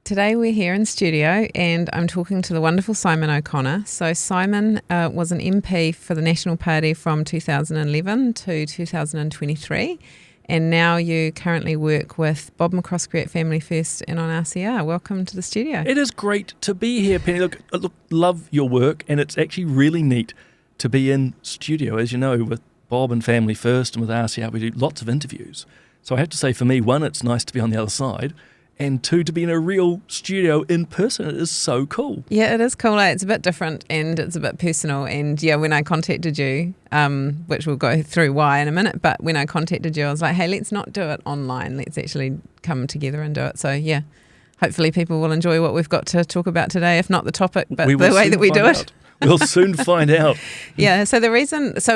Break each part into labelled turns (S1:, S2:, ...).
S1: Today we're here in studio and I'm talking to the wonderful Simon O'Connor. So Simon was an MP for the National Party from 2011 to 2023 and now you currently work with Bob McCroskey at Family First and on RCR. Welcome to the studio.
S2: It is great to be here, Penny. Look, love your work, and it's actually really neat to be in studio. As you know, with Bob and Family First and with RCR, we do lots of interviews. So I have to say, for me, one, it's nice to be on the other side, and two, to be in a real studio in person. It is so cool.
S1: Yeah, it is cool. It's a bit different and it's a bit personal. And yeah, when I contacted you, which we'll go through why in a minute, but when I contacted you, I was like, hey, let's not do it online. Let's actually come together and do it. So yeah, hopefully people will enjoy what we've got to talk about today, if not the topic, but the way that we do it.
S2: We'll soon find out.
S1: Yeah, so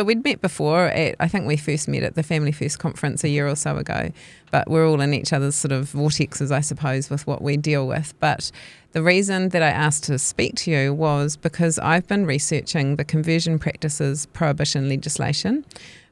S1: we'd met before, I think we first met at the Family First conference a year or so ago, but we're all in each other's sort of vortexes, I suppose, with what we deal with. But the reason that I asked to speak to you was because I've been researching the conversion practices prohibition legislation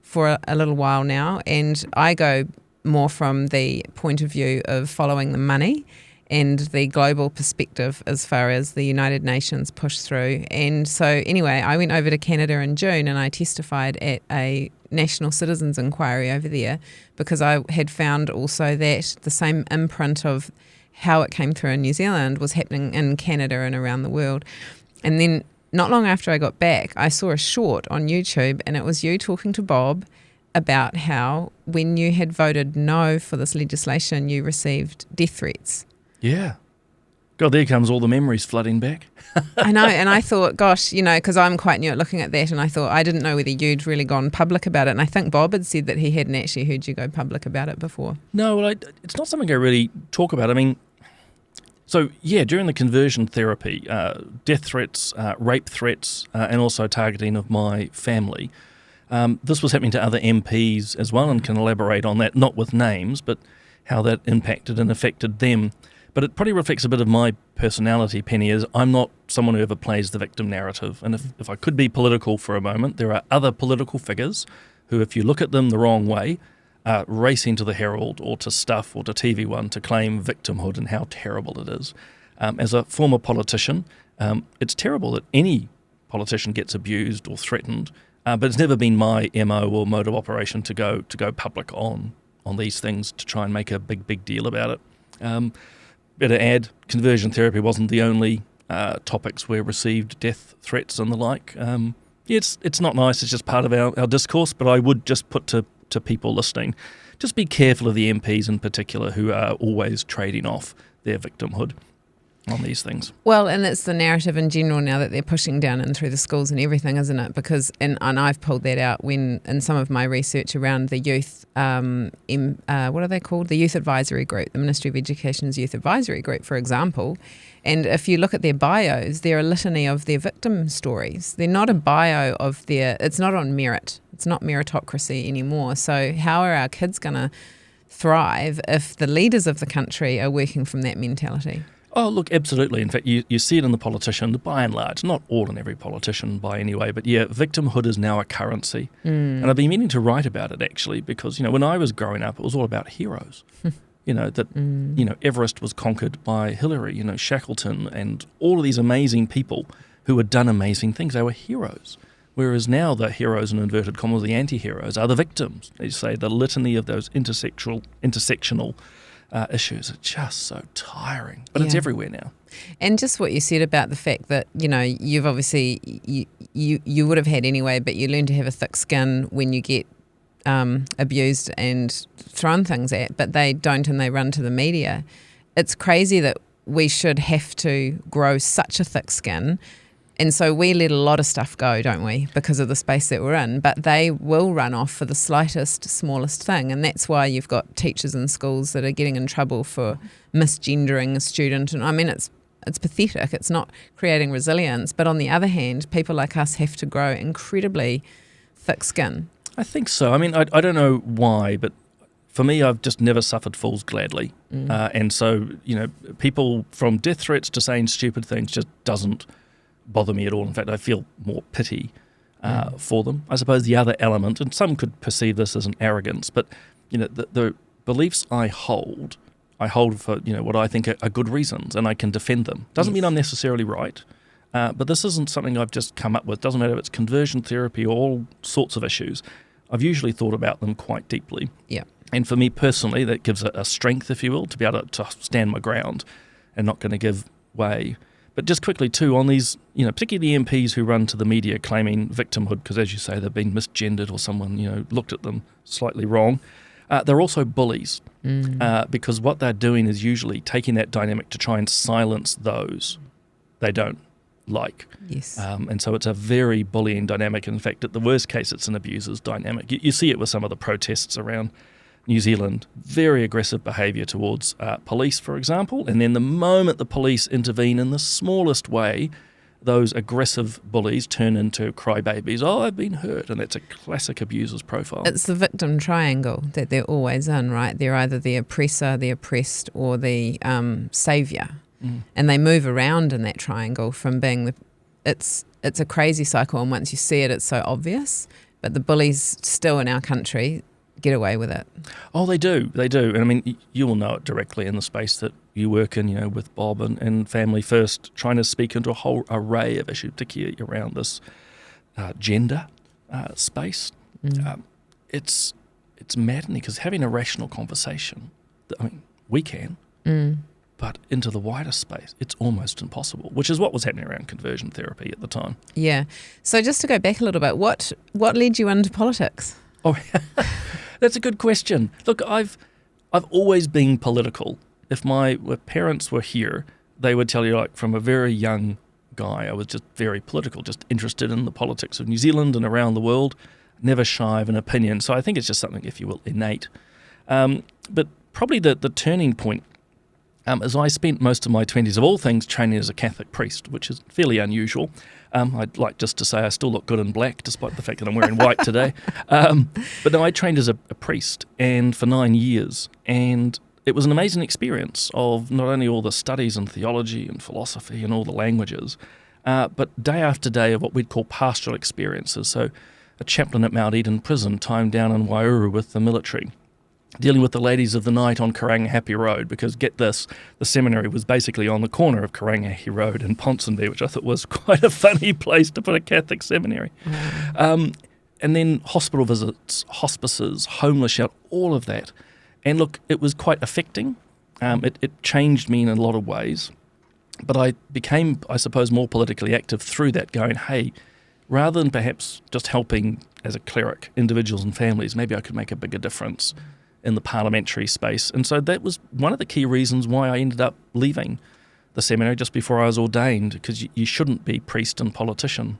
S1: for a little while now, and I go more from the point of view of following the money and the global perspective as far as the United Nations push through. And so anyway, I went over to Canada in June and I testified at a national citizens inquiry over there because I had found also that the same imprint of how it came through in New Zealand was happening in Canada and around the world. And then not long after I got back, I saw a short on YouTube and it was you talking to Bob about how when you had voted no for this legislation, you received death threats.
S2: Yeah. God, there comes all the memories flooding back.
S1: I know, and I thought, gosh, because I'm quite new at looking at that, and I thought I didn't know whether you'd really gone public about it, and I think Bob had said that he hadn't actually heard you go public about it before.
S2: No, well, it's not something I really talk about. I mean, so yeah, during the conversion therapy, death threats, rape threats, and also targeting of my family, this was happening to other MPs as well, and can elaborate on that, not with names, but how that impacted and affected them. But it probably reflects a bit of my personality, Penny, is I'm not someone who ever plays the victim narrative. And if I could be political for a moment, there are other political figures who, if you look at them the wrong way, are racing to the Herald or to Stuff or to TV One to claim victimhood and how terrible it is. As a former politician, it's terrible that any politician gets abused or threatened, but it's never been my MO or mode of operation to go public on these things to try and make a big deal about it. Better add, conversion therapy wasn't the only topics where received death threats and the like. It's not nice, it's just part of our discourse, but I would just put to people listening, just be careful of the MPs in particular who are always trading off their victimhood on these things.
S1: Well, and it's the narrative in general now that they're pushing down in through the schools and everything, isn't it? Because, and I've pulled that out when in some of my research around the youth, what are they called? The Youth Advisory Group, the Ministry of Education's Youth Advisory Group, for example. And if you look at their bios, they're a litany of their victim stories. They're not a bio of it's not on merit. It's not meritocracy anymore. So how are our kids going to thrive if the leaders of the country are working from that mentality?
S2: Oh, look, absolutely. In fact, you see it in the politician, by and large, not all and every politician by any way, but yeah, victimhood is now a currency. And I've been meaning to write about it, actually, because, when I was growing up, it was all about heroes. Everest was conquered by Hillary, Shackleton, and all of these amazing people who had done amazing things. They were heroes. Whereas now the heroes, in inverted commas, the anti-heroes, are the victims. They say the litany of those intersectional issues are just so tiring, but it's everywhere now.
S1: And just what you said about the fact that you've obviously you would have had anyway, but you learn to have a thick skin when you get abused and thrown things at, but they don't, and they run to the media. It's crazy that we should have to grow such a thick skin. And so we let a lot of stuff go, don't we, because of the space that we're in. But they will run off for the slightest, smallest thing. And that's why you've got teachers in schools that are getting in trouble for misgendering a student. And I mean, it's pathetic. It's not creating resilience. But on the other hand, people like us have to grow incredibly thick skin.
S2: I think so. I mean, I don't know why, but for me, I've just never suffered fools gladly. And so, people from death threats to saying stupid things just doesn't bother me at all. In fact, I feel more pity for them. I suppose the other element, and some could perceive this as an arrogance, but the beliefs I hold I hold for what I think are good reasons, and I can defend them. Doesn't mean I'm necessarily right, but this isn't something I've just come up with. Doesn't matter if it's conversion therapy or all sorts of issues. I've usually thought about them quite deeply.
S1: Yeah.
S2: And for me personally, that gives a strength, if you will, to be able to stand my ground and not going to give way. But just quickly too, on these, particularly the MPs who run to the media claiming victimhood, because as you say, they've been misgendered or someone, looked at them slightly wrong. They're also bullies, because what they're doing is usually taking that dynamic to try and silence those they don't like.
S1: Yes.
S2: And so it's a very bullying dynamic. In fact, at the worst case, it's an abuser's dynamic. You see it with some of the protests around New Zealand, very aggressive behaviour towards police, for example. And then the moment the police intervene in the smallest way, those aggressive bullies turn into crybabies. Oh, I've been hurt. And that's a classic abuser's profile.
S1: It's the victim triangle that they're always in, right? They're either the oppressor, the oppressed, or the saviour. And they move around in that triangle from being it's a crazy cycle, and once you see it, it's so obvious. But the bullies still in our country get away with it. Oh,
S2: they do. And I mean, you will know it directly in the space that you work in, with Bob and Family First, trying to speak into a whole array of issues, particularly around this gender space. It's maddening, because having a rational conversation, we can, but into the wider space, it's almost impossible, which is what was happening around conversion therapy at the time.
S1: Yeah. So just to go back a little bit, what led you into politics?
S2: Oh, that's a good question. Look, I've always been political. If my parents were here, they would tell you, from a very young guy, I was just very political, just interested in the politics of New Zealand and around the world, never shy of an opinion. So I think it's just something, if you will, innate. But probably the turning point, as I spent most of my 20s, of all things, training as a Catholic priest, which is fairly unusual. I'd like just to say I still look good in black, despite the fact that I'm wearing white today. But no, I trained as a priest, and for 9 years, and it was an amazing experience of not only all the studies in theology and philosophy and all the languages, but day after day of what we'd call pastoral experiences. So a chaplain at Mount Eden Prison, time down in Waiouru with the military, dealing with the ladies of the night on Karangahape Road, because get this, the seminary was basically on the corner of Karangahape Road and Ponsonby, which I thought was quite a funny place to put a Catholic seminary. And then hospital visits, hospices, homeless shelter, all of that. And look, it was quite affecting. It changed me in a lot of ways. But I became, I suppose, more politically active through that, going, hey, rather than perhaps just helping as a cleric individuals and families, maybe I could make a bigger difference in the parliamentary space. And so that was one of the key reasons why I ended up leaving the seminary just before I was ordained, because you shouldn't be priest and politician.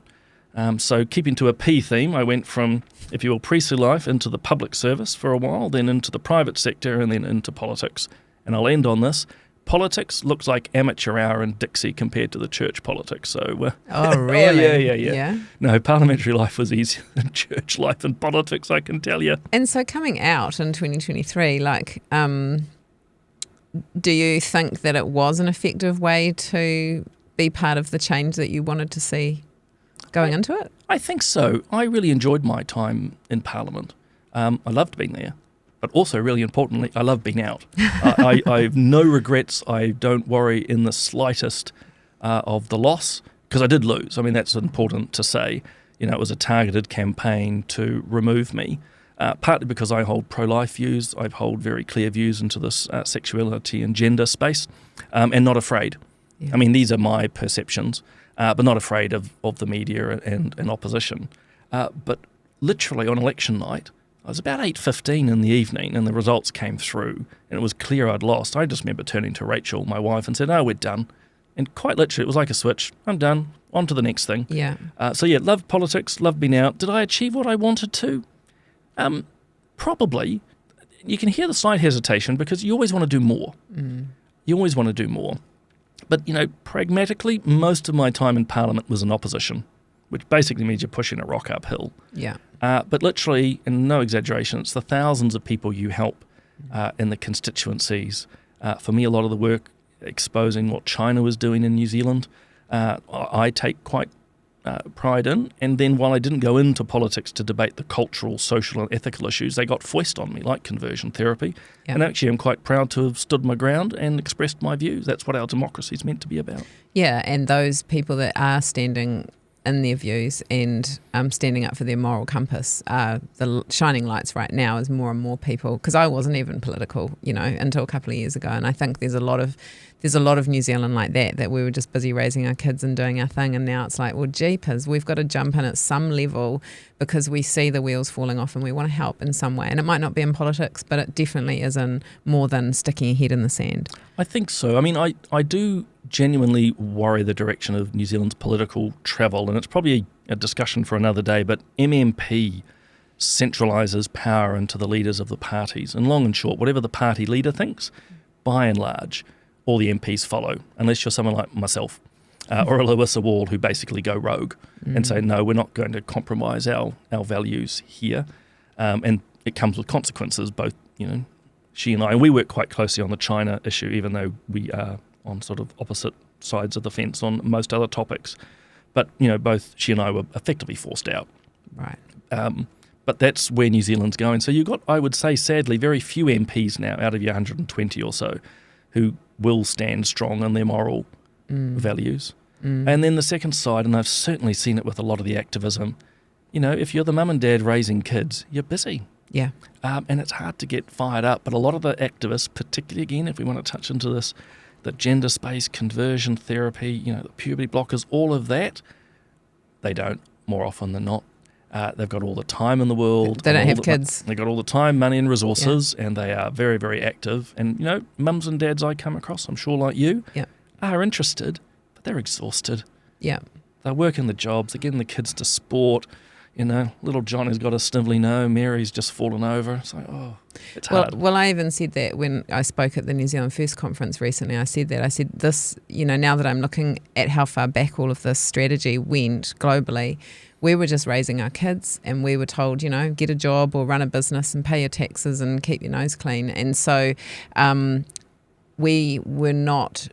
S2: So keeping to a P theme, I went from, if you will, priestly life into the public service for a while, then into the private sector, and then into politics. And I'll end on this. Politics looks like amateur hour in Dixie compared to the church politics. So,
S1: oh, really?
S2: Oh, yeah. No, parliamentary life was easier than church life and politics, I can tell you.
S1: And so coming out in 2023, do you think that it was an effective way to be part of the change that you wanted to see going into it?
S2: I think so. I really enjoyed my time in Parliament. I loved being there. But also, really importantly, I love being out. I have no regrets. I don't worry in the slightest of the loss, because I did lose. I mean, that's important to say. It was a targeted campaign to remove me, partly because I hold pro-life views. I hold very clear views into this sexuality and gender space, and not afraid. Yeah. I mean, these are my perceptions, but not afraid of the media and opposition. But literally on election night, I was about 8:15 in the evening, and the results came through, and it was clear I'd lost. I just remember turning to Rachel, my wife, and said, "Oh, we're done." And quite literally, it was like a switch. I'm done. On to the next thing.
S1: Yeah.
S2: Loved politics, loved being out. Did I achieve what I wanted to? Probably. You can hear the slight hesitation, because you always want to do more. You always want to do more. But, pragmatically, most of my time in Parliament was in opposition, which basically means you're pushing a rock uphill.
S1: Yeah.
S2: But literally, and no exaggeration, it's the thousands of people you help in the constituencies. For me, a lot of the work exposing what China was doing in New Zealand, I take quite pride in. And then while I didn't go into politics to debate the cultural, social and ethical issues, they got foist on me, like conversion therapy.
S1: Yeah.
S2: And actually I'm quite proud to have stood my ground and expressed my views. That's what our democracy is meant to be about.
S1: Yeah, and those people that are standing in their views and standing up for their moral compass are the shining lights right now as more and more people, because I wasn't even political, until a couple of years ago, and I think there's a lot of New Zealand like that we were just busy raising our kids and doing our thing, and now it's like, well, jeepers, we've got to jump in at some level because we see the wheels falling off and we want to help in some way, and it might not be in politics, but it definitely is in more than sticking your head in the sand.
S2: I think so. I mean, I do genuinely worry the direction of New Zealand's political travel, and it's probably a discussion for another day, but MMP centralises power into the leaders of the parties. And long and short, whatever the party leader thinks, by and large, all the MPs follow, unless you're someone like myself or a Lewissa Wall who basically go rogue and say, no, we're not going to compromise our values here. And it comes with consequences, both, she and I, and we work quite closely on the China issue, even though we are on sort of opposite sides of the fence on most other topics. But, both she and I were effectively forced out.
S1: Right.
S2: But that's where New Zealand's going. So you've got, I would say, sadly, very few MPs now out of your 120 or so who will stand strong on their moral values. And then the second side, and I've certainly seen it with a lot of the activism, if you're the mum and dad raising kids, you're busy.
S1: Yeah.
S2: And it's hard to get fired up. But a lot of the activists, particularly, again, if we want to touch into this, the gender space, conversion therapy, the puberty blockers, all of that, they don't more often than not. They've got all the time in the world.
S1: They don't have kids.
S2: They've got all the time, money and resources, and they are very, very active. And, mums and dads I come across, I'm sure like you, are interested, but they're exhausted.
S1: Yeah.
S2: They're working the jobs, they're getting the kids to sport. Little Johnny's got a snivelly no, Mary's just fallen over. It's like, it's hard.
S1: Well, I even said that when I spoke at the New Zealand First conference recently. I said this, now that I'm looking at how far back all of this strategy went globally, we were just raising our kids and we were told, get a job or run a business and pay your taxes and keep your nose clean. And so we're not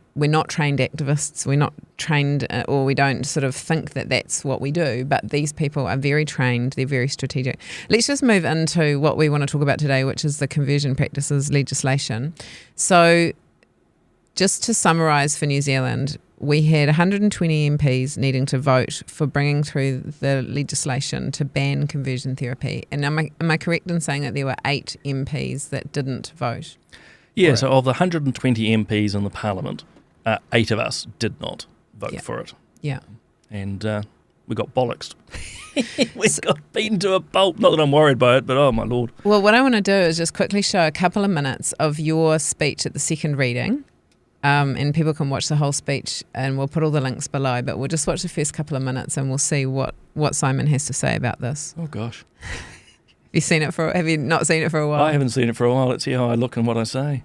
S1: trained activists. We're not trained, or we don't sort of think that that's what we do. But these people are very trained. They're very strategic. Let's just move into what we want to talk about today, which is the conversion practices legislation. So just to summarise for New Zealand, we had 120 MPs needing to vote for bringing through the legislation to ban conversion therapy. And am I correct in saying that there were 8 MPs that didn't vote?
S2: Yeah, so of the 120 MPs in the Parliament, 8 of us did not vote for it.
S1: Yeah.
S2: And we got bollocksed. We got beaten to a pulp. Not that I'm worried by it, but oh my Lord.
S1: Well, what I want to do is just quickly show a couple of minutes of your speech at the second reading. And people can watch the whole speech, and we'll put all the links below, but we'll just watch the first couple of minutes and we'll see what Simon has to say about this.
S2: Oh gosh.
S1: Have you not seen it for a while?
S2: I haven't seen it for a while. Let's see how I look and what I say.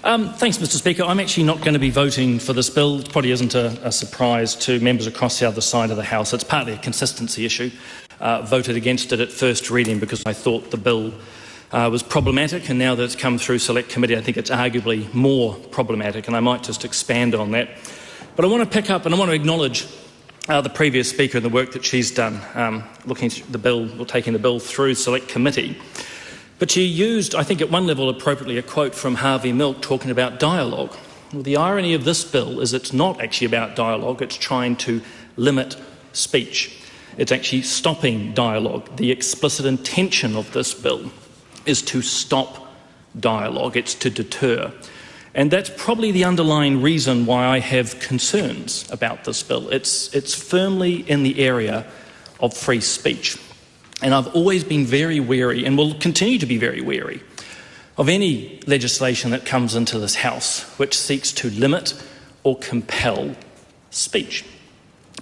S3: Thanks, Mr. Speaker. I'm actually not going to be voting for this bill. It probably isn't a surprise to members across the other side of the House. It's partly a consistency issue. Voted against it at first reading because I thought the bill was problematic, and now that it's come through Select Committee, I think it's arguably more problematic, and I might just expand on that. But I want to pick up and I want to acknowledge the previous speaker and the work that she's done, looking at the bill, or taking the bill through Select Committee. But she used, I think at one level appropriately, a quote from Harvey Milk talking about dialogue. Well, the irony of this bill is it's not actually about dialogue, it's trying to limit speech. It's actually stopping dialogue. The explicit intention of this bill is to stop dialogue, it's to deter. And that's probably the underlying reason why I have concerns about this bill. It's firmly in the area of free speech. And I've always been very wary, and will continue to be very wary, of any legislation that comes into this House which seeks to limit or compel speech.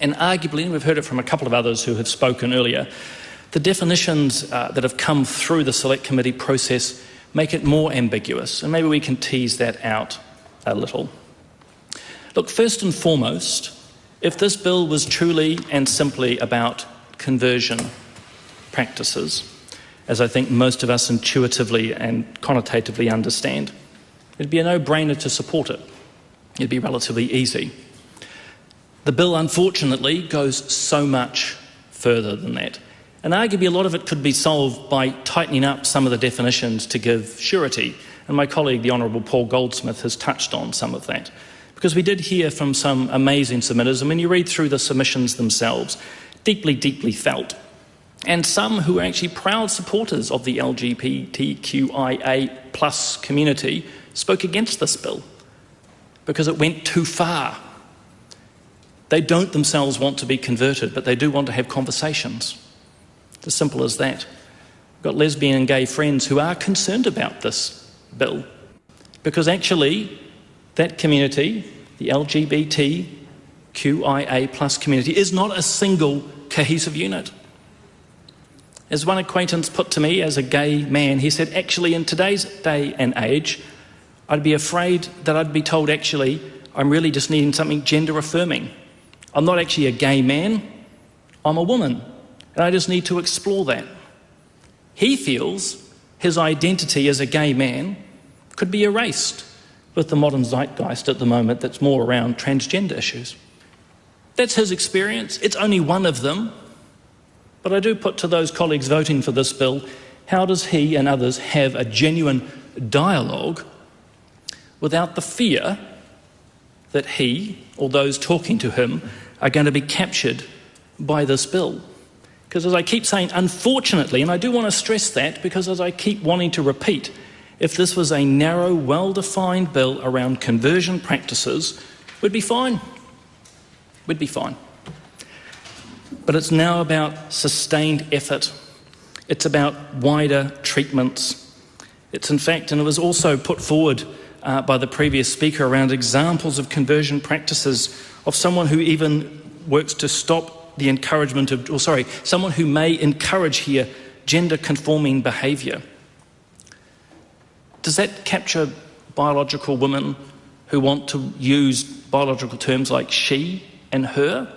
S3: And arguably, and we've heard it from a couple of others who have spoken earlier, the definitions that have come through the Select Committee process make it more ambiguous, and maybe we can tease that out a little. Look, first and foremost, if this bill was truly and simply about conversion practices, as I think most of us intuitively and connotatively understand, it'd be a no-brainer to support it. It'd be relatively easy. The bill, unfortunately, goes so much further than that. And arguably a lot of it could be solved by tightening up some of the definitions to give surety. And my colleague, the Honourable Paul Goldsmith, has touched on some of that. Because we did hear from some amazing submitters, and when you read through the submissions themselves, deeply, deeply felt. And some who are actually proud supporters of the LGBTQIA plus community spoke against this bill because it went too far. They don't themselves want to be converted, but they do want to have conversations. It's as simple as that. I've got lesbian and gay friends who are concerned about this bill because actually that community, the LGBTQIA plus community, is not a single cohesive unit. As one acquaintance put to me as a gay man, he said, actually in today's day and age, I'd be afraid that I'd be told, actually, I'm really just needing something gender affirming. I'm not actually a gay man, I'm a woman, and I just need to explore that. He feels his identity as a gay man could be erased with the modern zeitgeist at the moment that's more around transgender issues. That's his experience. It's only one of them. But I do put to those colleagues voting for this bill, how does he and others have a genuine dialogue without the fear that he or those talking to him are going to be captured by this bill? Because as I keep saying, unfortunately, and I do want to stress that because as I keep wanting to repeat, if this was a narrow, well-defined bill around conversion practices, we'd be fine. We'd be fine. But it's now about sustained effort. It's about wider treatments. It's in fact, and it was also put forward by the previous speaker around examples of conversion practices of someone who even works to stop the encouragement of, someone who may encourage here gender-conforming behaviour. Does that capture biological women who want to use biological terms like she and her?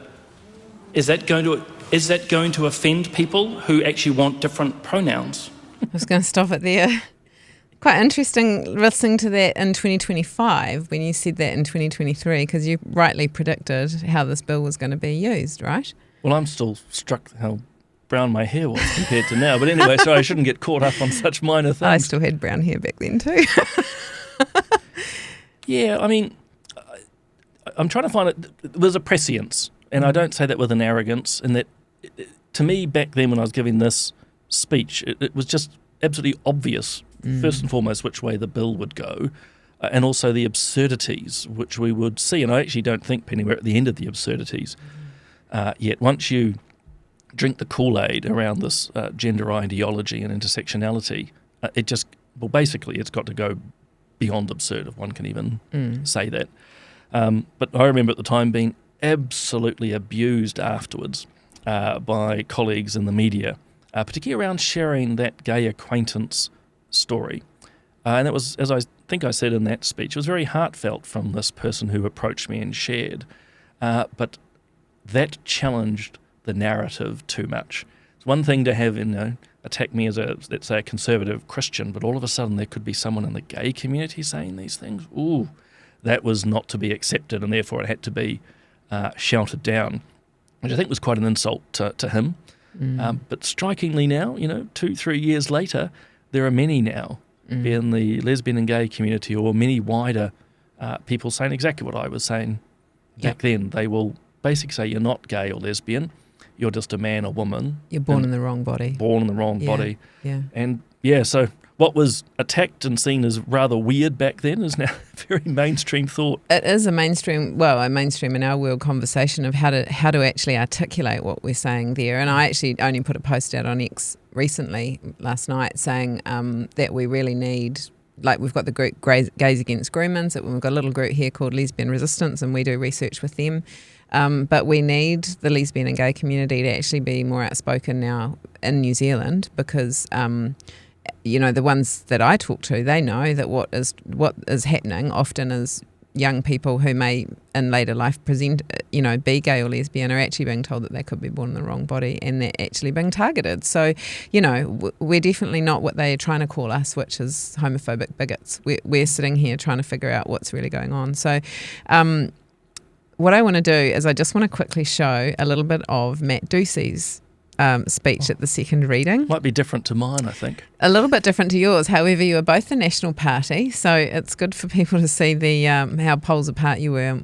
S3: Is that going to offend people who actually want different pronouns?
S1: I was going to stop it there. Quite interesting listening to that in 2025 when you said that in 2023 because you rightly predicted how this bill was going to be used, right?
S2: Well, I'm still struck how brown my hair was compared to now. But anyway, so I shouldn't get caught up on such minor things.
S1: I still had brown hair back then too.
S2: Yeah, I mean, I'm trying to find it. There's a prescience, and I don't say that with an arrogance, in that to me back then when I was giving this speech, it was just absolutely obvious, first and foremost, which way the bill would go, and also the absurdities which we would see. And I actually don't think, Penny, we're at the end of the absurdities yet. Once you drink the Kool-Aid around this gender ideology and intersectionality, basically it's got to go beyond absurd, if one can even say that. But I remember at the time being absolutely abused afterwards by colleagues in the media, particularly around sharing that gay acquaintance story. And it was, as I think I said in that speech, it was very heartfelt from this person who approached me and shared. But that challenged the narrative too much. It's one thing to have, attack me as let's say, a conservative Christian, but all of a sudden there could be someone in the gay community saying these things. Ooh, that was not to be accepted, and therefore it had to be shouted down, which I think was quite an insult to him. But strikingly now, 2-3 years later, there are many now in the lesbian and gay community, or many wider people saying exactly what I was saying back then. They will basically say, you're not gay or lesbian, you're just a man or woman. You're
S1: born in the wrong body.
S2: Born in the wrong body.
S1: Yeah.
S2: And so what was attacked and seen as rather weird back then is now very mainstream thought.
S1: It is a mainstream in our world conversation of how to actually articulate what we're saying there. And I actually only put a post out on X recently, last night, saying that we really need, like we've got the group Gays Against Groomers, we've got a little group here called Lesbian Resistance, and we do research with them. But we need the lesbian and gay community to actually be more outspoken now in New Zealand because, the ones that I talk to, they know that what is happening often is young people who may in later life present, be gay or lesbian are actually being told that they could be born in the wrong body and they're actually being targeted. So, we're definitely not what they're trying to call us, which is homophobic bigots. We're sitting here trying to figure out what's really going on. So, what I want to do is I just want to quickly show a little bit of Matt Ducey's speech at the second reading.
S2: Might be different to mine, I think.
S1: A little bit different to yours. However, you are both the National Party, so it's good for people to see the how poles apart you were.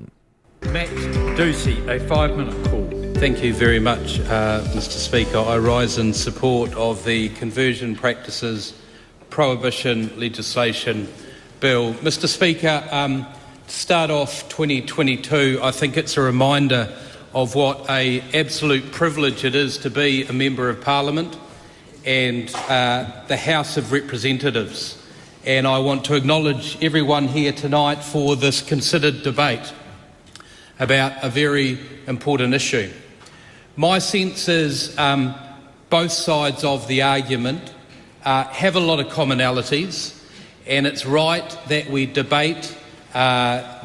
S4: Matt Ducey, a 5-minute call.
S5: Thank you very much, Mr. Speaker. I rise in support of the Conversion Practices Prohibition legislation bill. Mr. Speaker, to start off 2022, I think it's a reminder of what an absolute privilege it is to be a Member of Parliament and the House of Representatives. And I want to acknowledge everyone here tonight for this considered debate about a very important issue. My sense is both sides of the argument have a lot of commonalities, and it's right that we debate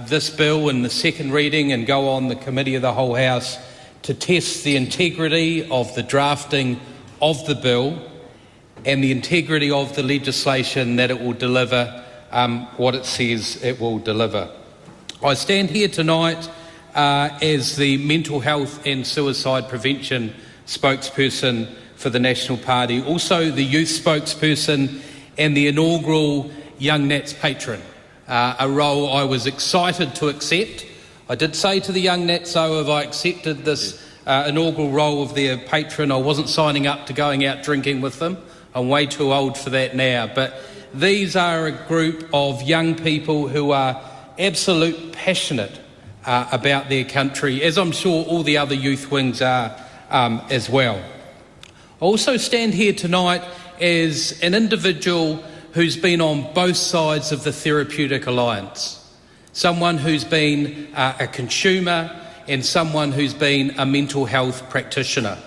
S5: this bill in the second reading and go on the Committee of the Whole House to test the integrity of the drafting of the bill and the integrity of the legislation that it will deliver what it says it will deliver. I stand here tonight as the Mental Health and Suicide Prevention spokesperson for the National Party, also the youth spokesperson and the inaugural Young Nats patron, a role I was excited to accept. I did say to the Young Nats, though, if I accepted this inaugural role of their patron, I wasn't signing up to going out drinking with them. I'm way too old for that now. But these are a group of young people who are absolute passionate about their country, as I'm sure all the other youth wings are as well. I also stand here tonight as an individual who's been on both sides of the therapeutic alliance, someone who's been a consumer and someone who's been a mental health practitioner.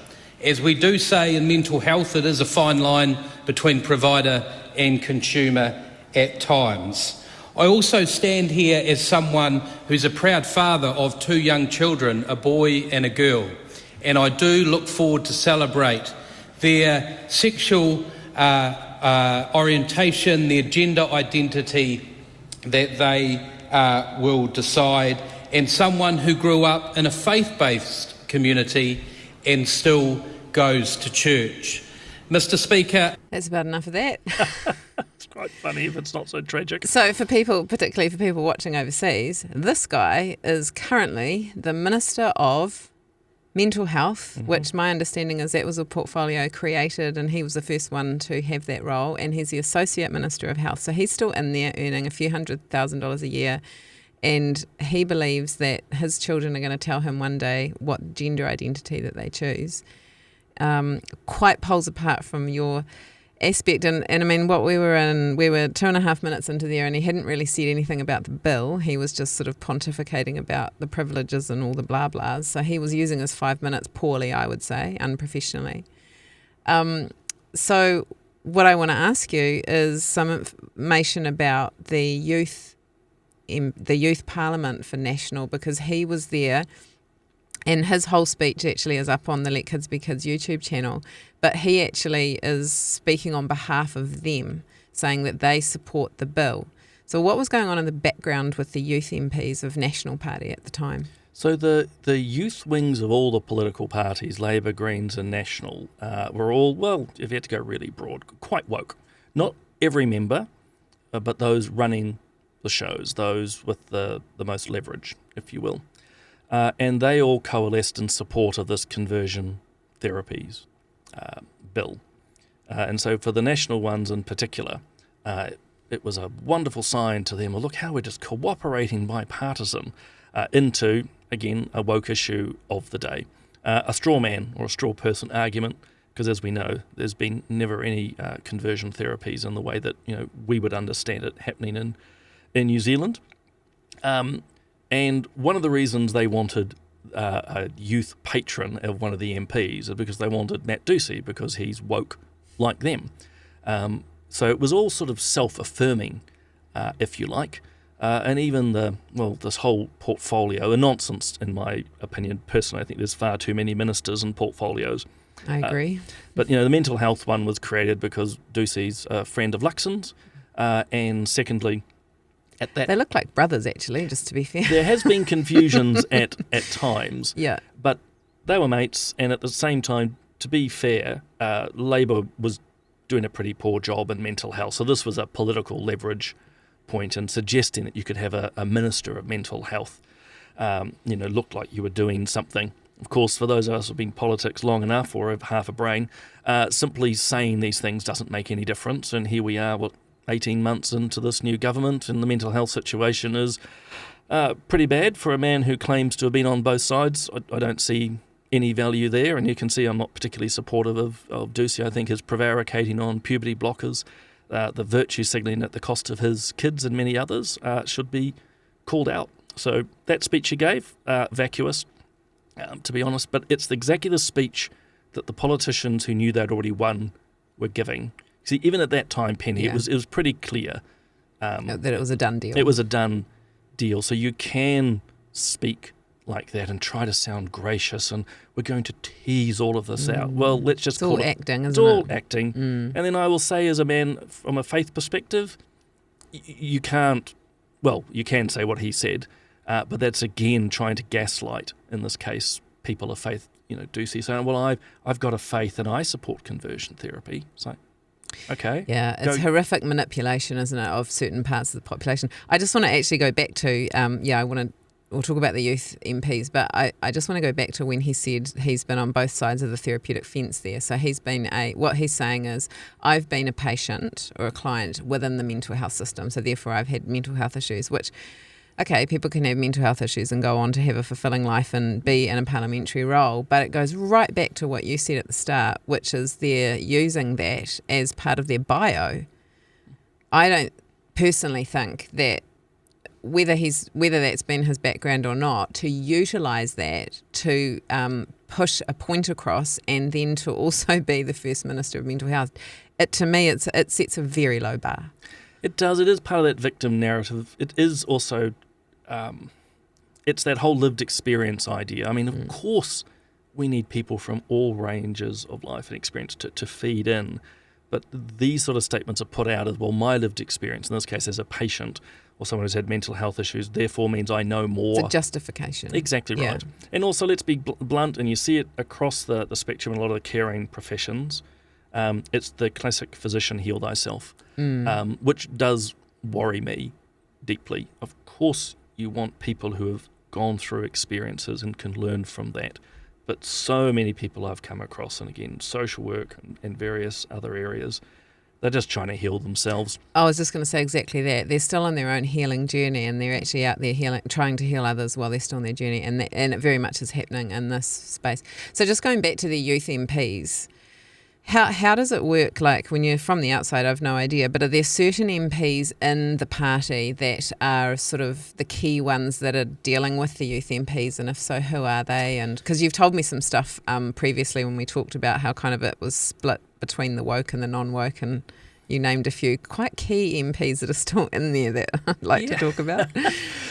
S5: As we do say in mental health, it is a fine line between provider and consumer at times. I also stand here as someone who's a proud father of 2 young children, a boy and a girl, and I do look forward to celebrate their sexual orientation, their gender identity that they will decide, and someone who grew up in a faith-based community and still goes to church. Mr. Speaker.
S1: That's about enough of that.
S2: It's quite funny if it's not so tragic.
S1: So for people, particularly for people watching overseas, this guy is currently the Minister of Mental Health, which my understanding is that was a portfolio created and he was the first one to have that role, and he's the Associate Minister of Health. So he's still in there earning a few $100,000 a year, and he believes that his children are going to tell him one day what gender identity that they choose. Quite poles apart from your aspect. And I mean, what we were 2.5 minutes into there, and he hadn't really said anything about the bill. He was just sort of pontificating about the privileges and all the blah blahs. So he was using his 5 minutes poorly, I would say, unprofessionally. So what I want to ask you is some information about the youth parliament for National, because he was there. And his whole speech actually is up on the Let Kids Be Kids YouTube channel. But he actually is speaking on behalf of them, saying that they support the bill. So what was going on in the background with the youth MPs of National Party at the time?
S2: So the youth wings of all the political parties, Labour, Greens and National, were all, well, if you had to go really broad, quite woke. Not every member, but those running the shows, those with the most leverage, if you will. And they all coalesced in support of this conversion therapies bill. And so for the national ones in particular, it was a wonderful sign to them, well, look how we're just cooperating bipartisan into, again, a woke issue of the day. A straw man or a straw person argument, because as we know, there's been never any conversion therapies in the way that we would understand it happening in New Zealand. And one of the reasons they wanted a youth patron of one of the MPs is because they wanted Matt Ducey, because he's woke like them. So it was all sort of self-affirming, if you like. And even this whole portfolio, a nonsense in my opinion. Personally, I think there's far too many ministers and portfolios.
S1: I agree.
S2: But the mental health one was created because Ducey's a friend of Luxon's. And secondly, At that,
S1: They look like brothers, actually, just to be fair.
S2: there has been confusions at times,
S1: Yeah.
S2: but they were mates, and at the same time, to be fair, Labour was doing a pretty poor job in mental health. So this was a political leverage point, and suggesting that you could have a minister of mental health, looked like you were doing something. Of course, for those of us who've been in politics long enough or have half a brain, simply saying these things doesn't make any difference. And here we are, 18 months into this new government, and the mental health situation is pretty bad for a man who claims to have been on both sides. I don't see any value there, and you can see I'm not particularly supportive of Ducey. I think his prevaricating on puberty blockers, the virtue signalling at the cost of his kids and many others, should be called out. So that speech he gave, vacuous, to be honest, but it's exactly the speech that the politicians who knew they'd already won were giving. See, even at that time, Penny,
S1: Yeah.
S2: it was pretty clear
S1: That it was a done deal.
S2: it was a done deal. So you can speak like that and try to sound gracious, and we're going to tease all of this out. Well, let's just
S1: It's
S2: call
S1: all
S2: it
S1: acting,
S2: It's
S1: isn't
S2: all
S1: it?
S2: acting. And then I will say, as a man from a faith perspective, you can't. Well, you can say what he said, but that's again trying to gaslight. In this case, people of faith, Ducey saying, "Well, I've got a faith and I support conversion therapy." It's like, okay,
S1: Yeah, it's
S2: Go-
S1: horrific manipulation, isn't it, of certain parts of the population. I just want to actually go back to, we'll talk about the youth MPs, but I just want to go back to when he said he's been on both sides of the therapeutic fence there. So he's been what he's saying is, I've been a patient or a client within the mental health system, so therefore I've had mental health issues, which, okay, people can have mental health issues and go on to have a fulfilling life and be in a parliamentary role, but it goes right back to what you said at the start, which is they're using that as part of their bio. I don't personally think that whether that's been his background or not, to utilise that to push a point across and then to also be the First Minister of Mental Health, to me it sets a very low bar.
S2: It does. It is part of that victim narrative. It is also, it's that whole lived experience idea. I mean, of course, we need people from all ranges of life and experience to feed in. But these sort of statements are put out as, well, my lived experience, in this case as a patient or someone who's had mental health issues, therefore means I know more.
S1: It's a justification.
S2: Exactly
S1: Yeah.
S2: right. And also, let's be blunt, and you see it across the spectrum in a lot of the caring professions. It's the classic physician heal thyself, which does worry me deeply. Of course, you want people who have gone through experiences and can learn from that. But so many people I've come across, and again, social work and various other areas, they're just trying to heal themselves.
S1: I was just going to say exactly that. They're still on their own healing journey, and they're actually out there trying to heal others while they're still on their journey, and it very much is happening in this space. So just going back to the youth MPs, how does it work? Like, when you're from the outside, I've no idea, but are there certain MPs in the party that are sort of the key ones that are dealing with the youth MPs, and if so, who are they? And because you've told me some stuff previously when we talked about how kind of it was split between the woke and the non-woke, and you named a few quite key MPs that are still in there that I'd like to talk about.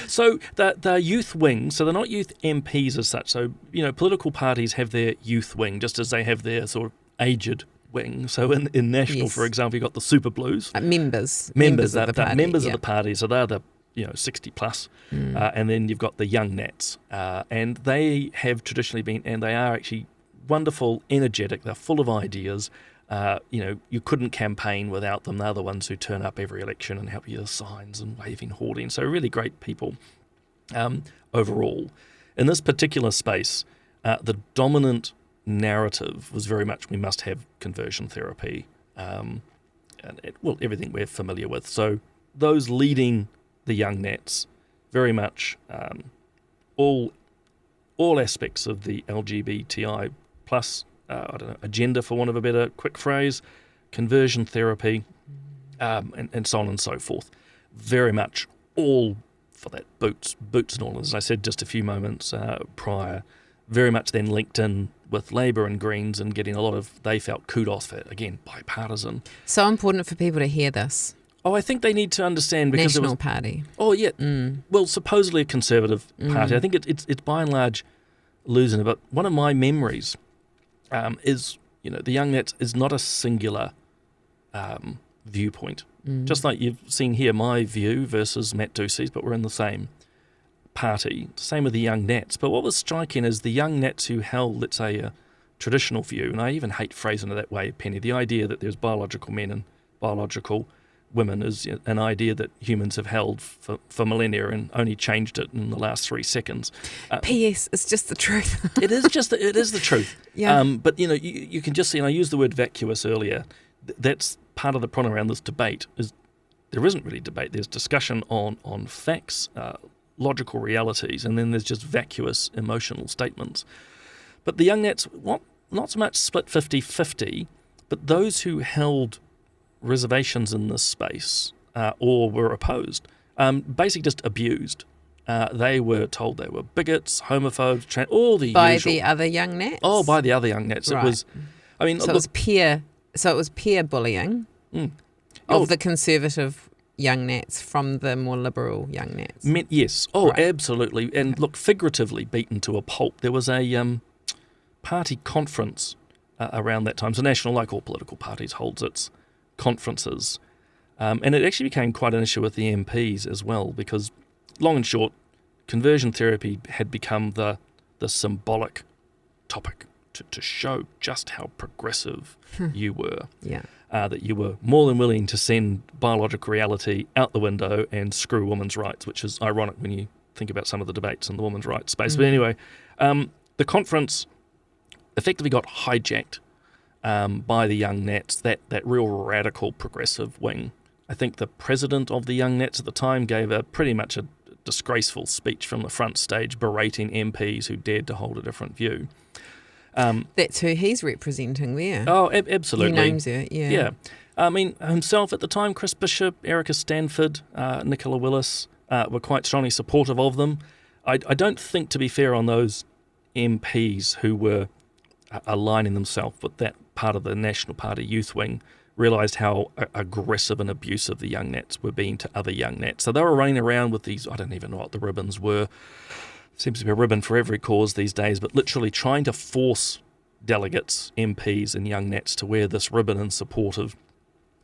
S2: So the youth wing, so they're not youth MPs as such. So, political parties have their youth wing, just as they have their sort of aged wing. So in National,
S1: Yes.
S2: for example, you've got the Super Blues.
S1: Members
S2: Members
S1: of the party.
S2: Members
S1: yeah.
S2: of the party, so they're the 60 plus, and then you've got the young Nats, and they have traditionally been, and they are actually wonderful, energetic. They're full of ideas. You couldn't campaign without them. They're the ones who turn up every election and help you with signs and waving, hoarding. So really great people overall. In this particular space, the dominant narrative was very much we must have conversion therapy, and everything we're familiar with. So those leading the young Nats, very much all aspects of the LGBTI plus agenda, for want of a better quick phrase, conversion therapy, and so on and so forth. Very much all for that boots and all. As I said just a few moments prior, very much then linked in with Labour and Greens and getting a lot of, they felt, kudos for, again, bipartisan.
S1: So important for people to hear this.
S2: Oh, I think they need to understand because
S1: National Party.
S2: Oh, yeah. Well, supposedly a Conservative party. I think it's by and large losing it. But one of my memories is, the Young Nats is not a singular viewpoint. Just like you've seen here, my view versus Matt Ducey's, but we're in the same party. Same with the Young Nats. But what was striking is the Young Nats who held, let's say, a traditional view, and I even hate phrasing it that way, Penny, the idea that there's biological men and biological women is an idea that humans have held for millennia and only changed it in the last 3 seconds.
S1: P.S. It's just the truth.
S2: It is the truth.
S1: Yeah.
S2: But you can just see, and I used the word vacuous earlier. That's part of the problem around this debate. Is there isn't really debate. There's discussion on facts, logical realities, and then there's just vacuous emotional statements. But the Young Nats, not so much split 50-50, but those who held reservations in this space or were opposed, basically just abused. They were told they were bigots, homophobes, all the
S1: by
S2: usual.
S1: the other Young Nats?
S2: Oh, by the other Young Nats.
S1: Right.
S2: It was, I mean,
S1: So
S2: look,
S1: it was peer bullying of the conservative Young Nats from the more liberal Young Nats.
S2: yes. Oh,
S1: Right.
S2: absolutely. And look, figuratively beaten to a pulp. There was a party conference around that time. So National, like all political parties, holds its conferences. And it actually became quite an issue with the MPs as well, because long and short, conversion therapy had become the symbolic topic to show just how progressive you were.
S1: Yeah.
S2: That you were more than willing to send biological reality out the window and screw women's rights, which is ironic when you think about some of the debates in the women's rights space. But anyway, the conference effectively got hijacked by the Young Nats, that real radical progressive wing. I think the president of the Young Nats at the time gave pretty much a disgraceful speech from the front stage berating MPs who dared to hold a different view.
S1: That's who he's representing there.
S2: Oh, absolutely.
S1: He names her, yeah.
S2: Yeah. I mean, himself at the time, Chris Bishop, Erica Stanford, Nicola Willis were quite strongly supportive of them. I don't think, to be fair, on those MPs who were aligning themselves with that part of the National Party youth wing realised how aggressive and abusive the Young Nats were being to other Young Nats. So they were running around with these, I don't even know what the ribbons were. Seems to be a ribbon for every cause these days, but literally trying to force delegates, MPs and Young Nats to wear this ribbon in support of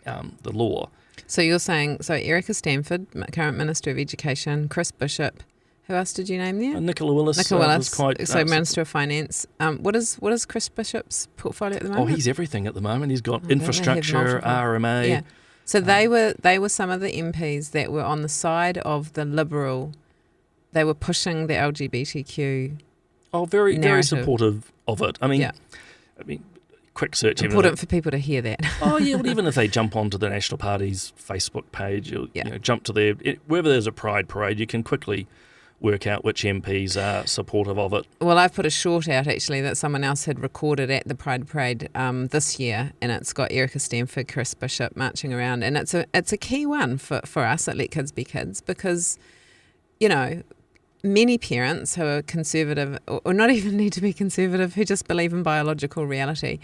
S2: the law.
S1: So you're saying, Erica Stanford, current Minister of Education, Chris Bishop, who else did you name there?
S2: Nicola Willis. Was quite,
S1: Minister of Finance. What is Chris Bishop's portfolio at the moment?
S2: Oh, he's everything at the moment. He's got
S1: don't they have
S2: infrastructure,
S1: multiple?
S2: RMA.
S1: Yeah. So they were some of the MPs that were on the side of the Liberal. They were pushing the LGBTQ.
S2: Oh, very
S1: narrative.
S2: supportive of it. I mean,
S1: Yeah.
S2: quick search.
S1: Important for people to hear that.
S2: Oh yeah, well, even if they jump onto the National Party's Facebook page, you jump to their wherever there's a Pride parade, you can quickly work out which MPs are supportive of it.
S1: Well, I've put a short out actually that someone else had recorded at the Pride Parade this year, and it's got Erica Stanford, Chris Bishop marching around, and it's a key one for us at Let Kids Be Kids, because many parents who are conservative, or not even need to be conservative, who just believe in biological reality,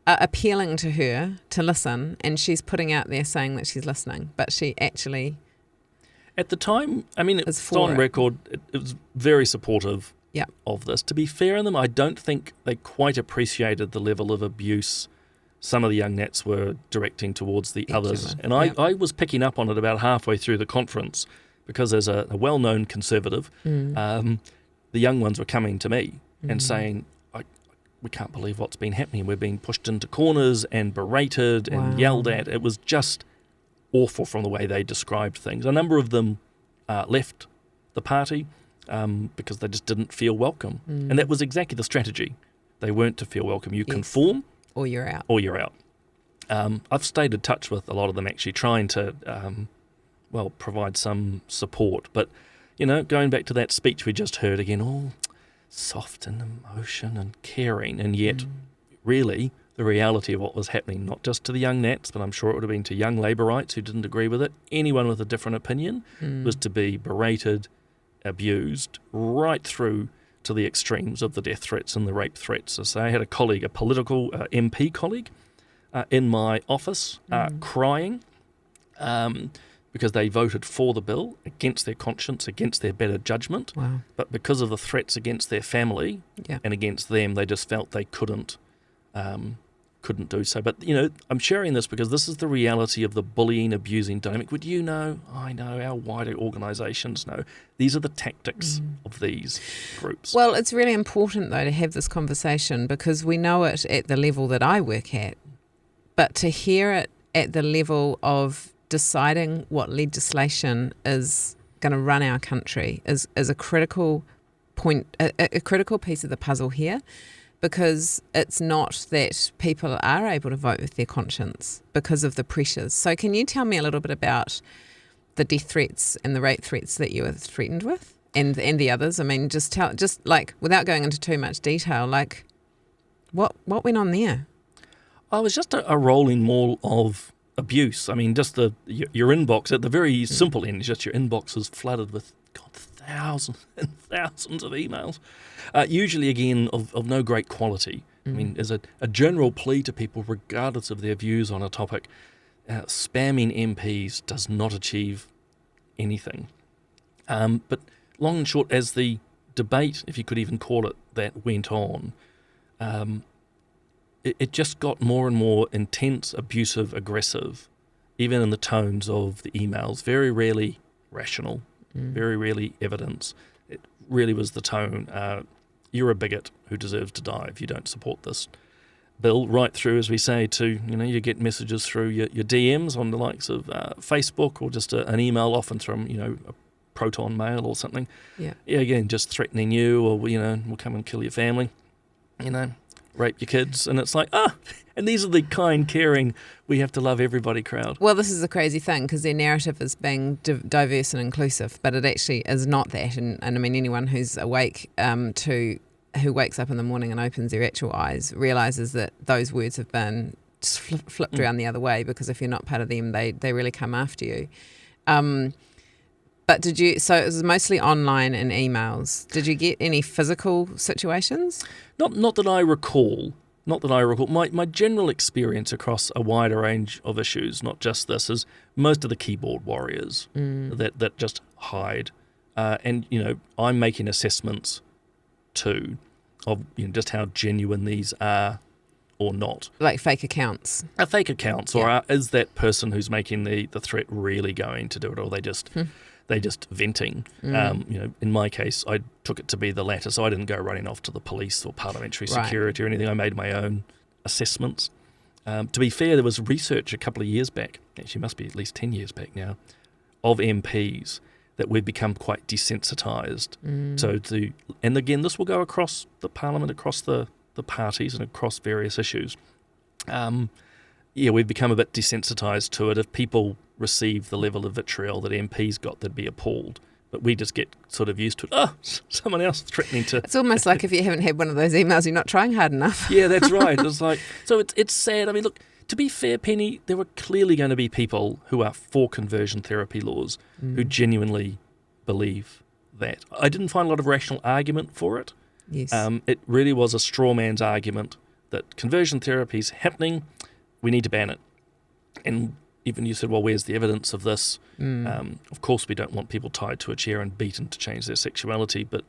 S1: are appealing to her to listen, and she's putting out there saying that she's listening, but she actually...
S2: At the time, I mean, it's
S1: for
S2: on
S1: it.
S2: record, it was very supportive
S1: Yep.
S2: of this. To be fair in them, I don't think they quite appreciated the level of abuse some of the Young Nats were directing towards the others. And I was picking up on it about halfway through the conference, because as a well-known conservative, the young ones were coming to me and saying, we can't believe what's been happening. We're being pushed into corners and berated and yelled at. It was just awful from the way they described things. A number of them left the party because they just didn't feel welcome. And that was exactly the strategy. They weren't to feel welcome. You conform
S1: Or you're out.
S2: or you're out. I've stayed in touch with a lot of them, actually trying to provide some support. But, going back to that speech we just heard again, all soft and emotion and caring, and yet really the reality of what was happening, not just to the Young Nats, but I'm sure it would have been to young Labourites who didn't agree with it. Anyone with a different opinion was to be berated, abused, right through to the extremes of the death threats and the rape threats. So I had a colleague, a political MP colleague, in my office crying because they voted for the bill against their conscience, against their better judgment.
S1: Wow.
S2: But because of the threats against their family and against them, they just felt they couldn't couldn't do so. But, I'm sharing this because this is the reality of the bullying, abusing dynamic. Would you know? I know, our wider organisations know. These are the tactics of these groups.
S1: Well, it's really important, though, to have this conversation because we know it at the level that I work at, but to hear it at the level of deciding what legislation is going to run our country is a critical point, a critical piece of the puzzle here. Because it's not that people are able to vote with their conscience because of the pressures. So can you tell me a little bit about the death threats and the rape threats that you were threatened with and the others? I mean, just without going into too much detail, like what went on there?
S2: I was just a rolling maul of abuse. I mean, just your inbox at the very simple end is just your inbox is flooded with thousands and thousands of emails, usually again of no great quality. I mean, as a general plea to people, regardless of their views on a topic, spamming MPs does not achieve anything. But long and short, as the debate, if you could even call it that, went on, it just got more and more intense, abusive, aggressive, even in the tones of the emails, very rarely rational. Very rarely evidence. It really was the tone. You're a bigot who deserves to die if you don't support this bill. Right through, as we say, to you get messages through your DMs on the likes of Facebook or just an email, often from a Proton Mail or something. Yeah. Again, just threatening you, or we'll come and kill your family. Rape your kids, and it's like and these are the kind, caring, we have to love everybody crowd.
S1: Well, this is a crazy thing because their narrative is being diverse and inclusive, but it actually is not that. And I mean, anyone who's awake who wakes up in the morning and opens their actual eyes realises that those words have been just flipped around the other way, because if you're not part of them, they really come after you. But so it was mostly online and emails. Did you get any physical situations?
S2: Not that I recall. My general experience across a wider range of issues, not just this, is most of the keyboard warriors that just hide. And I'm making assessments too of just how genuine these are or not.
S1: Like fake accounts.
S2: Fake accounts, or is that person who's making the threat really going to do it, or they just venting. In my case, I took it to be the latter, so I didn't go running off to the police or parliamentary security or anything. I made my own assessments. To be fair, there was research a couple of years back, actually must be at least 10 years back now, of MPs that we've become quite desensitised. And again, this will go across the parliament, across the parties and across various issues. We've become a bit desensitised to it. If people receive the level of vitriol that MPs got, they'd be appalled. But we just get sort of used to it. Someone else threatening to...
S1: It's almost like if you haven't had one of those emails, you're not trying hard enough.
S2: Yeah, that's right. It's like, so it's sad. I mean, look, to be fair, Penny, there were clearly going to be people who are for conversion therapy laws who genuinely believe that. I didn't find a lot of rational argument for it.
S1: Yes.
S2: It really was a straw man's argument that conversion therapy is happening, we need to ban it. And even you said, well, where's the evidence of this? Of course, we don't want people tied to a chair and beaten to change their sexuality, but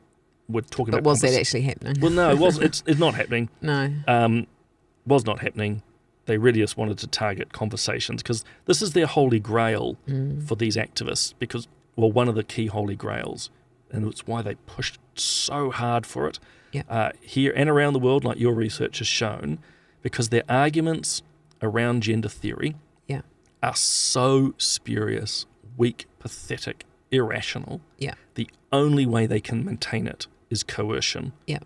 S2: we're talking about...
S1: But was that actually happening?
S2: Well, no, it wasn't. It's not happening.
S1: No.
S2: Was not happening. They really just wanted to target conversations, because this is their holy grail for these activists, because, well, one of the key holy grails, and it's why they pushed so hard for it here and around the world, like your research has shown, because their arguments around gender theory are so spurious, weak, pathetic, irrational. Yeah. The only way they can maintain it is coercion.
S1: Yeah.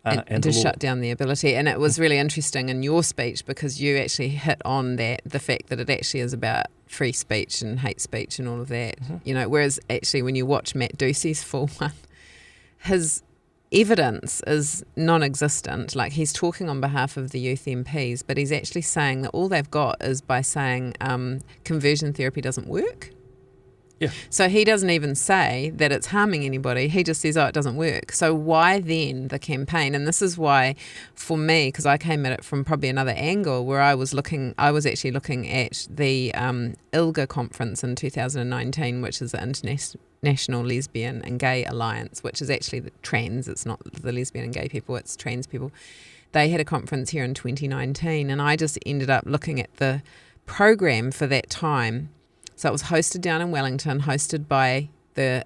S1: And to shut down the ability. And it was really interesting in your speech, because you actually hit on the fact that it actually is about free speech and hate speech and all of that. Whereas actually when you watch Matt Ducey's full one, his evidence is non-existent. Like, he's talking on behalf of the youth MPs, but he's actually saying that all they've got is by saying conversion therapy doesn't work.
S2: Yeah.
S1: So he doesn't even say that it's harming anybody. He just says, it doesn't work. So why then the campaign? And this is why, for me, because I came at it from probably another angle, where I was actually looking at the ILGA conference in 2019, which is the National Lesbian and Gay Alliance, which is actually the trans. It's not the lesbian and gay people, it's trans people. They had a conference here in 2019, and I just ended up looking at the program for that time. So it was hosted down in Wellington, hosted by the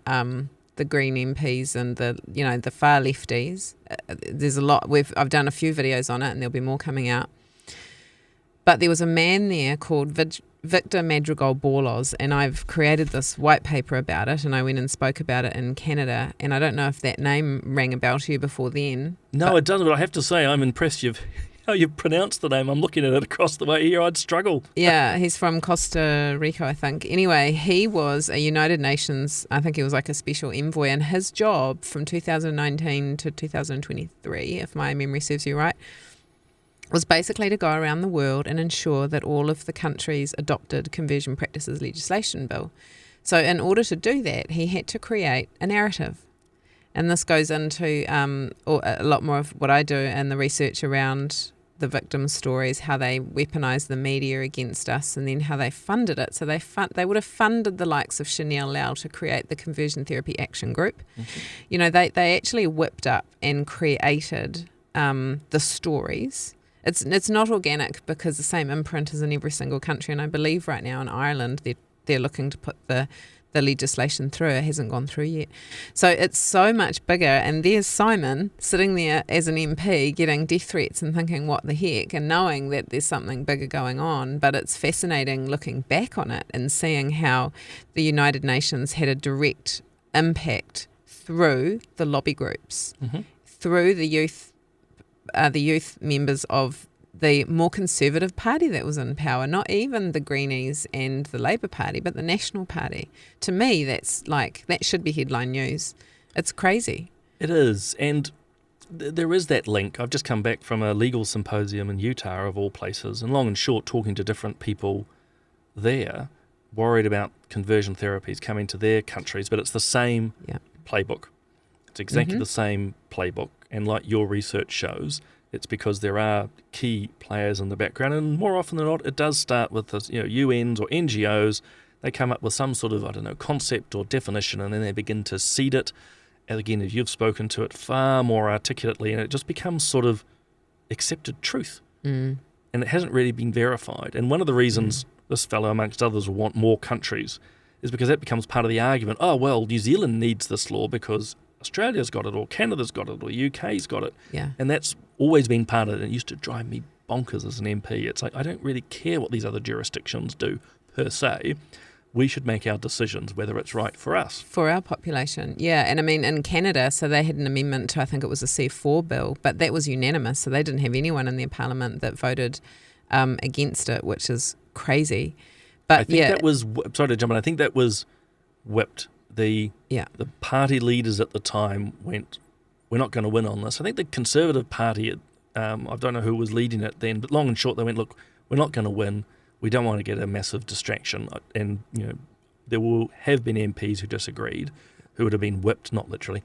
S1: Green MPs and the far lefties. There's a lot. I've done a few videos on it, and there'll be more coming out. But there was a man there called Victor Madrigal-Borloz, and I've created this white paper about it, and I went and spoke about it in Canada. And I don't know if that name rang a bell to you before then.
S2: No, it doesn't, but I have to say I'm impressed how you've pronounced the name. I'm looking at it across the way here. I'd struggle.
S1: Yeah, he's from Costa Rica, I think. Anyway, he was a United Nations, I think he was like a special envoy, and his job from 2019 to 2023, if my memory serves you right, was basically to go around the world and ensure that all of the countries adopted conversion practices legislation bill. So in order to do that, he had to create a narrative. And this goes into a lot more of what I do and the research around the victims' stories, how they weaponized the media against us, and then how they funded it. So they would have funded the likes of Chanel Lau to create the Conversion Therapy Action Group. Mm-hmm. They actually whipped up and created the stories. It's not organic because the same imprint is in every single country, and I believe right now in Ireland they're looking to put the legislation through. It hasn't gone through yet. So it's so much bigger, and there's Simon sitting there as an MP getting death threats and thinking, what the heck, and knowing that there's something bigger going on. But it's fascinating looking back on it and seeing how the United Nations had a direct impact through the lobby groups, mm-hmm. through the youth members of the more conservative party that was in power, not even the Greenies and the Labour Party, but the National Party. To me, that should be headline news. It's crazy.
S2: It is, and there is that link. I've just come back from a legal symposium in Utah, of all places, and long and short, talking to different people there, worried about conversion therapies coming to their countries, but it's the same playbook. It's exactly
S1: mm-hmm.
S2: the same playbook, and like your research shows, it's because there are key players in the background, and more often than not, it does start with the UNs or NGOs. They come up with some sort of concept or definition, and then they begin to seed it. And again, as you've spoken to it far more articulately, and it just becomes sort of accepted truth, and it hasn't really been verified. And one of the reasons this fellow, amongst others, will want more countries is because that becomes part of the argument. Oh well, New Zealand needs this law because Australia's got it, or Canada's got it, or UK's got it.
S1: Yeah. And
S2: that's always been part of it. It used to drive me bonkers as an MP. It's like, I don't really care what these other jurisdictions do per se. We should make our decisions whether it's right for us.
S1: For our population, yeah. And I mean, in Canada, so they had an amendment to, I think it was a C4 bill, but that was unanimous. So they didn't have anyone in their parliament that voted against it, which is crazy. But
S2: I think that was, sorry to jump in, I think that was whipped. The party leaders at the time went, we're not going to win on this. I think the Conservative Party, I don't know who was leading it then, but long and short, they went, look, we're not going to win. We don't want to get a massive distraction. And, there will have been MPs who disagreed, who would have been whipped, not literally,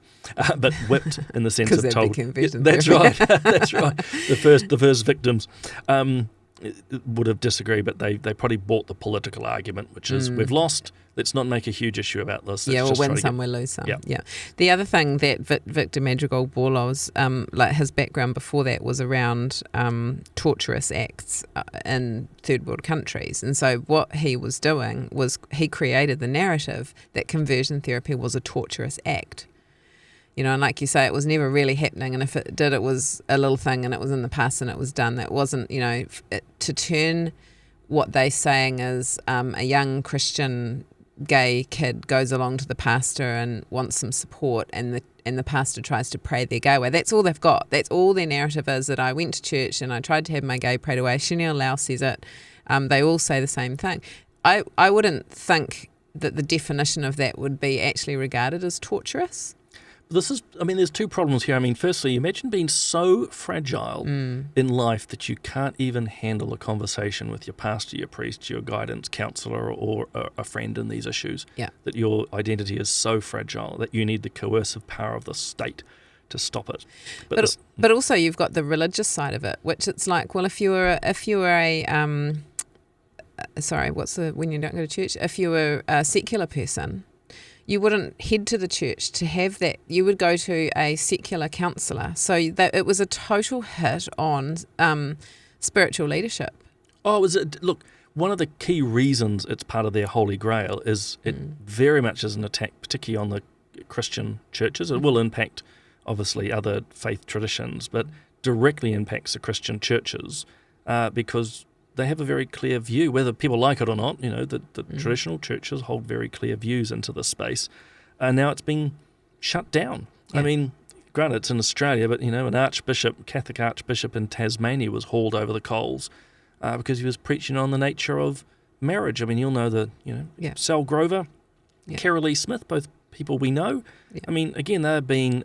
S2: but whipped in the sense of told. That's right. That's right. The first victims would have disagreed, but they probably bought the political argument, which is we've lost. Let's not make a huge issue about this.
S1: We'll win some, we'll lose some. Yeah. The other thing that Victor Madrigal-Borloz, his background before that was around torturous acts in third world countries. And so what he was doing was he created the narrative that conversion therapy was a torturous act. And like you say, it was never really happening. And if it did, it was a little thing and it was in the past and it was done. That wasn't, to turn what they're saying is a young Christian gay kid goes along to the pastor and wants some support, and the pastor tries to pray their gay away. That's all they've got. That's all their narrative is, that I went to church and I tried to have my gay prayed away. Chanel Lau says it. They all say the same thing. I wouldn't think that the definition of that would be actually regarded as torturous.
S2: There's two problems here. Firstly, imagine being so fragile in life that you can't even handle a conversation with your pastor, your priest, your guidance counselor, or a friend in these issues. Yeah. That your identity is so fragile that you need the coercive power of the state to stop it.
S1: But also you've got the religious side of it, which it's like, well, if you were a when you don't go to church, if you were a secular person, you wouldn't head to the church to have that. You would go to a secular counsellor. So that it was a total hit on spiritual leadership.
S2: Oh, is it? Look, one of the key reasons it's part of their Holy Grail is it very much is an attack, particularly on the Christian churches. It will impact, obviously, other faith traditions, but directly impacts the Christian churches because they have a very clear view, whether people like it or not. You know, the traditional churches hold very clear views into this space. Now it's being shut down. Yeah. I mean, granted, it's in Australia, but, you know, an archbishop, Catholic archbishop in Tasmania was hauled over the coals because he was preaching on the nature of marriage. I mean, you'll know Sal Grover, Carolee Smith, both people we know. Yeah. I mean, again, they're being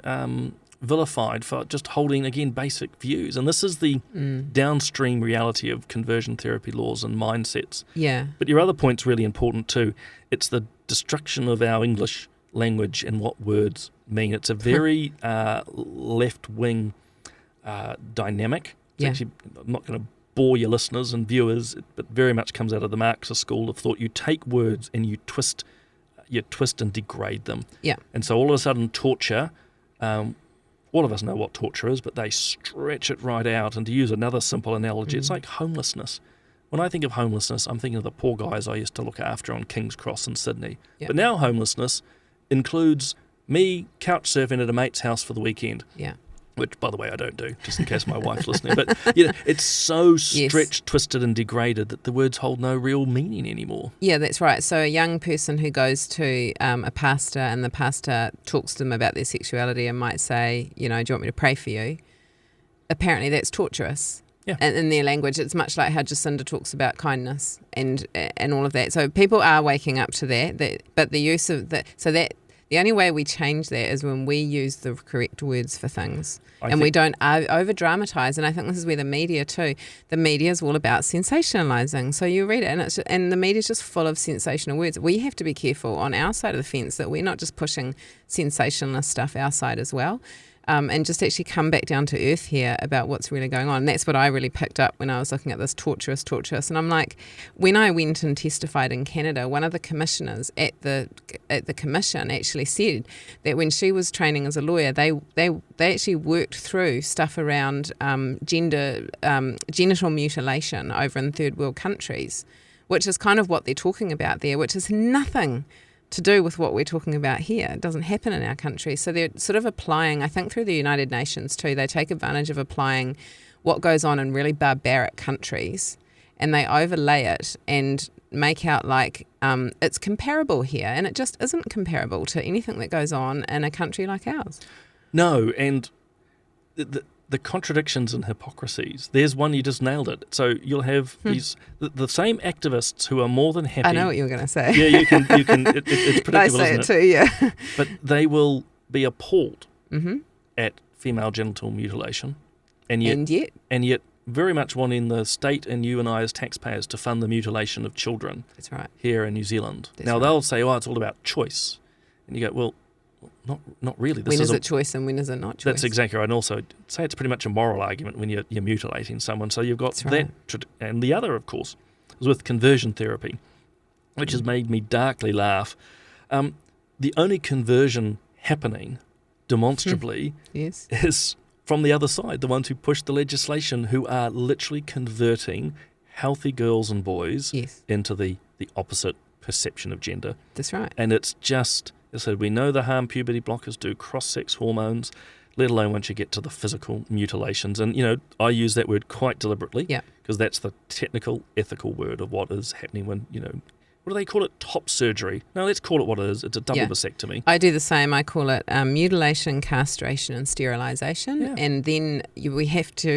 S2: vilified for just holding, again, basic views. And this is the downstream reality of conversion therapy laws and mindsets.
S1: Yeah.
S2: But your other point's really important too. It's the destruction of our English language and what words mean. It's a very left-wing dynamic. It's actually, I'm not going to bore your listeners and viewers, but very much comes out of the Marxist school of thought. You take words and you twist and degrade them.
S1: Yeah.
S2: And so all of a sudden torture, all of us know what torture is, but they stretch it right out. And to use another simple analogy, it's like homelessness. When I think of homelessness, I'm thinking of the poor guys I used to look after on King's Cross in Sydney. Yep. But now homelessness includes me couch surfing at a mate's house for the weekend.
S1: Yeah.
S2: Which, by the way, I don't do, just in case my wife's listening. But it's so stretched, twisted and degraded that the words hold no real meaning anymore.
S1: Yeah, that's right. So a young person who goes to a pastor and the pastor talks to them about their sexuality and might say, do you want me to pray for you? Apparently that's torturous.
S2: Yeah.
S1: And in their language, it's much like how Jacinda talks about kindness and all of that. So people are waking up to that but the use of that, so that the only way we change that is when we use the correct words for things we don't over-dramatise. And I think this is where the media too, the media is all about sensationalising. So you read it and the media is just full of sensational words. We have to be careful on our side of the fence that we're not just pushing sensationalist stuff our side as well. And just actually come back down to earth here about what's really going on. And that's what I really picked up when I was looking at this torturous. And I'm like, when I went and testified in Canada, one of the commissioners at the commission actually said that when she was training as a lawyer, they actually worked through stuff around genital mutilation over in third world countries, which is kind of what they're talking about there, which is nothing to do with what we're talking about here. It doesn't happen in our country. So they're sort of applying, I think through the United Nations too, they take advantage of applying what goes on in really barbaric countries and they overlay it and make out like it's comparable here. And it just isn't comparable to anything that goes on in a country like ours.
S2: No, and the contradictions and hypocrisies. There's one, you just nailed it. So you'll have these the same activists who are more than happy.
S1: I know what you were going to say.
S2: Yeah, you can. It's predictable,
S1: I say
S2: isn't
S1: it too, yeah.
S2: But they will be appalled at female genital mutilation, and yet very much wanting the state and you and I as taxpayers to fund the mutilation of children.
S1: That's right.
S2: Here in New Zealand.
S1: That's
S2: now
S1: right.
S2: they'll say, "Oh, it's all about choice," and you go, "Well, not really.
S1: When is it choice and when is it not choice?"
S2: That's exactly right. And also, say it's pretty much a moral argument when you're mutilating someone. So you've got that. And the other, of course, is with conversion therapy, which has made me darkly laugh. The only conversion happening demonstrably is from the other side, the ones who push the legislation, who are literally converting healthy girls and boys into the opposite perception of gender.
S1: That's right.
S2: And it's just... As I said, we know the harm puberty blockers do, cross-sex hormones, let alone once you get to the physical mutilations. And, I use that word quite deliberately because that's the technical, ethical word of what is happening when, what do they call it? Top surgery. No, let's call it what it is. It's a double vasectomy.
S1: I do the same. I call it mutilation, castration and sterilisation. Yeah. And then we have to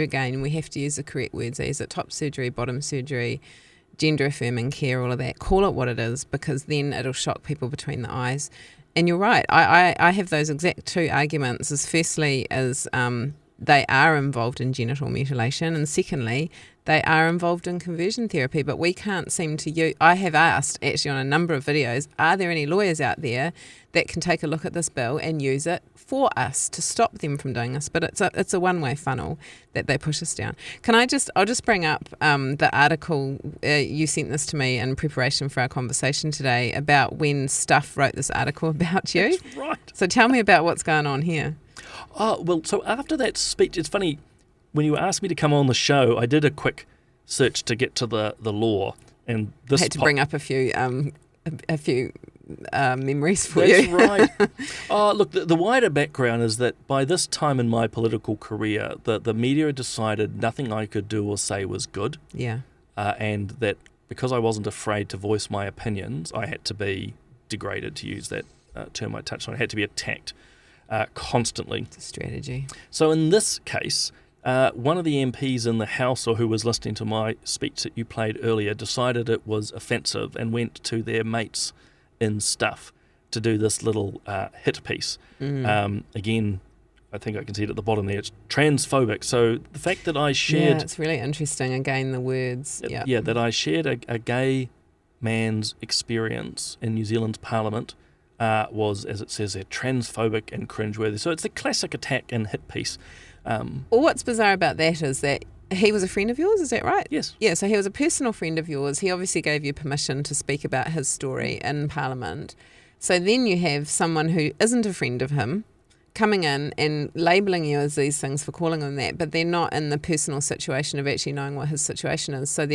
S1: use the correct words. Is it top surgery, bottom surgery, gender affirming care, all of that. Call it what it is, because then it'll shock people between the eyes. And you're right. I have those exact two arguments. As firstly, as they are involved in genital mutilation, and secondly, they are involved in conversion therapy. But we can't seem to use. I have asked actually on a number of videos, are there any lawyers out there that can take a look at this bill and use it for us to stop them from doing this? But it's a one-way funnel that they push us down. I'll just bring up the article, you sent this to me in preparation for our conversation today, about when Stuff wrote this article about you.
S2: That's right.
S1: So tell me about what's going on here.
S2: Oh, well, so after that speech, it's funny, when you asked me to come on the show, I did a quick search to get to the law. And this
S1: I had to bring up a few memories for
S2: That's
S1: you.
S2: right. Oh, look, the wider background is that by this time in my political career, the media had decided nothing I could do or say was good.
S1: Yeah.
S2: And that because I wasn't afraid to voice my opinions, I had to be degraded, to use that term I touched on. I had to be attacked constantly.
S1: It's a strategy.
S2: So in this case, one of the MPs in the House, or who was listening to my speech that you played earlier, decided it was offensive and went to their mates in Stuff to do this little hit piece. Again, I think I can see it at the bottom there. It's transphobic. So the fact that I shared...
S1: Yeah, it's really interesting. Again, the words.
S2: Yeah, that I shared a gay man's experience in New Zealand's Parliament was, as it says there, transphobic and cringeworthy. So it's the classic attack and hit piece.
S1: Well, what's bizarre about that is that he was a friend of yours, is that right?
S2: Yes.
S1: Yeah, so he was a personal friend of yours. He obviously gave you permission to speak about his story in Parliament. So then you have someone who isn't a friend of him coming in and labelling you as these things for calling him that, but they're not in the personal situation of actually knowing what his situation is. So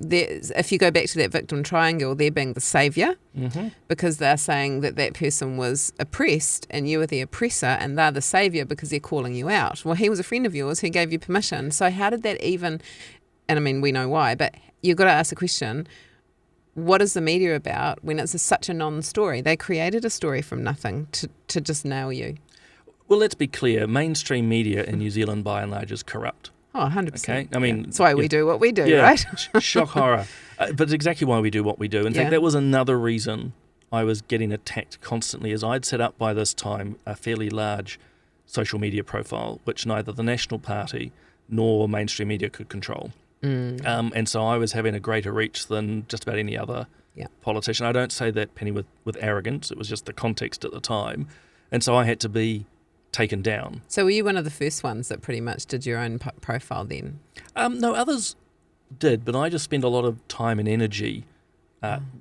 S1: if you go back to that victim triangle, they're being the saviour because they're saying that person was oppressed and you were the oppressor, and they're the saviour because they're calling you out. Well, he was a friend of yours who gave you permission. So how did that even, and I mean, we know why, but you've got to ask the question, what is the media about when it's such a non-story? They created a story from nothing to just nail you.
S2: Well, let's be clear. Mainstream media in New Zealand, by and large, is corrupt.
S1: Oh, 100%.
S2: Okay, I mean...
S1: That's why we do what we do,
S2: yeah,
S1: right?
S2: Shock horror. But it's exactly why we do what we do. In fact, that was another reason I was getting attacked constantly, as I'd set up by this time a fairly large social media profile, which neither the National Party nor mainstream media could control. And so I was having a greater reach than just about any other politician. I don't say that, Penny, with arrogance. It was just the context at the time. And so I had to be taken down.
S1: So were you one of the first ones that pretty much did your own profile then?
S2: No, others did, but I just spent a lot of time and energy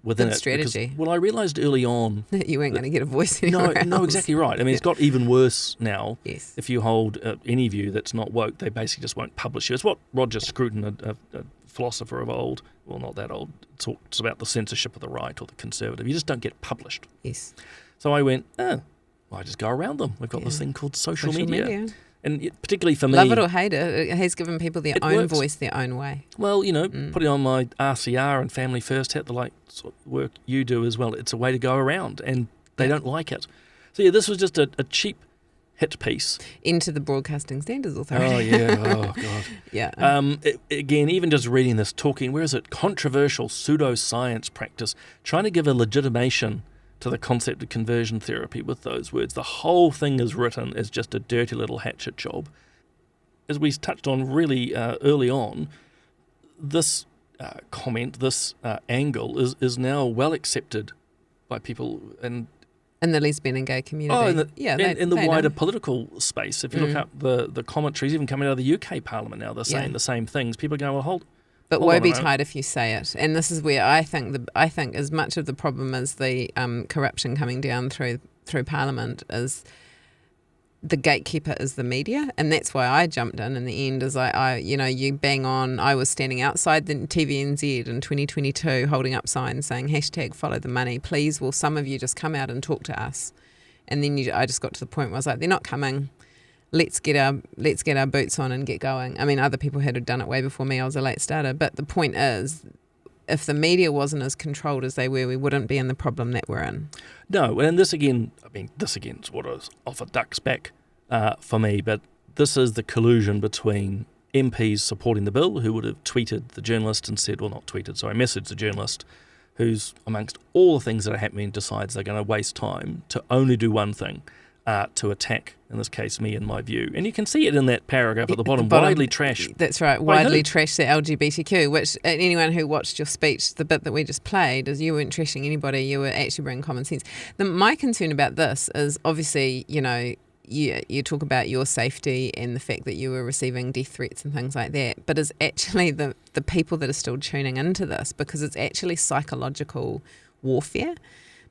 S2: within
S1: Good
S2: it.
S1: strategy.
S2: Because, I realised early on...
S1: You weren't going to get a voice anywhere else.
S2: No, exactly right. I mean, it's got even worse now.
S1: Yes.
S2: If you hold any view that's not woke, they basically just won't publish you. It's what Roger Scruton, a philosopher of old, well, not that old, talks about the censorship of the right or the conservative. You just don't get published.
S1: Yes.
S2: So I went, I just go around them. We've got this thing called social media. And particularly for me...
S1: Love it or hate it, it has given people their own
S2: works.
S1: voice, their own way.
S2: Well, putting on my RCR and Family First hat, the sort of work you do as well, it's a way to go around, and they don't like it. So yeah, this was just a cheap hit piece.
S1: Into the Broadcasting Standards Authority.
S2: Oh, yeah. Oh, God.
S1: Yeah.
S2: Again, even just reading this, where is it? Controversial pseudoscience practice, trying to give a legitimation to the concept of conversion therapy with those words. The whole thing is written as just a dirty little hatchet job. As we touched on really early on, this comment, this angle is now well accepted by people in
S1: the lesbian and gay community.
S2: In the wider political space. If you look up the commentaries, even coming out of the UK Parliament now, they're saying the same things. People are going, well, hold
S1: But woe betide if you say it. And this is where I think as much of the problem as the corruption coming down through Parliament is the gatekeeper is the media, and that's why I jumped in the end. Is you bang on. I was standing outside the TVNZ in 2022, holding up signs saying #follow the money. Please, will some of you just come out and talk to us? And then I just got to the point where I was like, they're not coming. Let's get our boots on and get going. I mean, other people had done it way before me. I was a late starter, but the point is, if the media wasn't as controlled as they were, we wouldn't be in the problem that we're in.
S2: No, and this again is what is off a duck's back for me, but this is the collusion between MPs supporting the bill who would have tweeted the journalist and said, messaged the journalist who's, amongst all the things that are happening, decides they're going to waste time to only do one thing, to attack, in this case, me and my view. And you can see it in that paragraph at the bottom, widely trash.
S1: That's right, widely trash the LGBTQ, which anyone who watched your speech, the bit that we just played, is you weren't trashing anybody, you were actually bringing common sense. My concern about this is obviously, you talk about your safety and the fact that you were receiving death threats and things like that, but it's actually the people that are still tuning into this, because it's actually psychological warfare,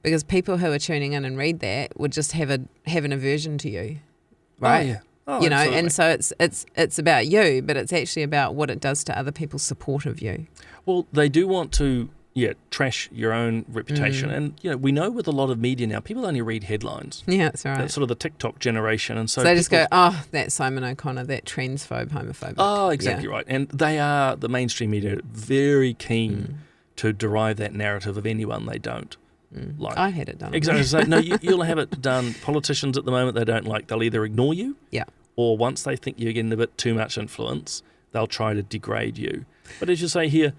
S1: because people who are tuning in and read that would just have an aversion to you, right?
S2: Oh, yeah. Oh,
S1: absolutely. And so it's about you, but it's actually about what it does to other people's support of you.
S2: Well, they do want to trash your own reputation. And, we know with a lot of media now, people only read headlines.
S1: Yeah, that's right.
S2: That's sort of the TikTok generation. And so
S1: they just go, that's Simon O'Connor, that transphobe, homophobic.
S2: Oh, exactly right. And they are, the mainstream media, very keen to derive that narrative of anyone they don't like.
S1: I had it done.
S2: Exactly. So, no, you'll have it done. Politicians at the moment, they don't like, they'll either ignore you, or once they think you're getting a bit too much influence, they'll try to degrade you. But as you say here,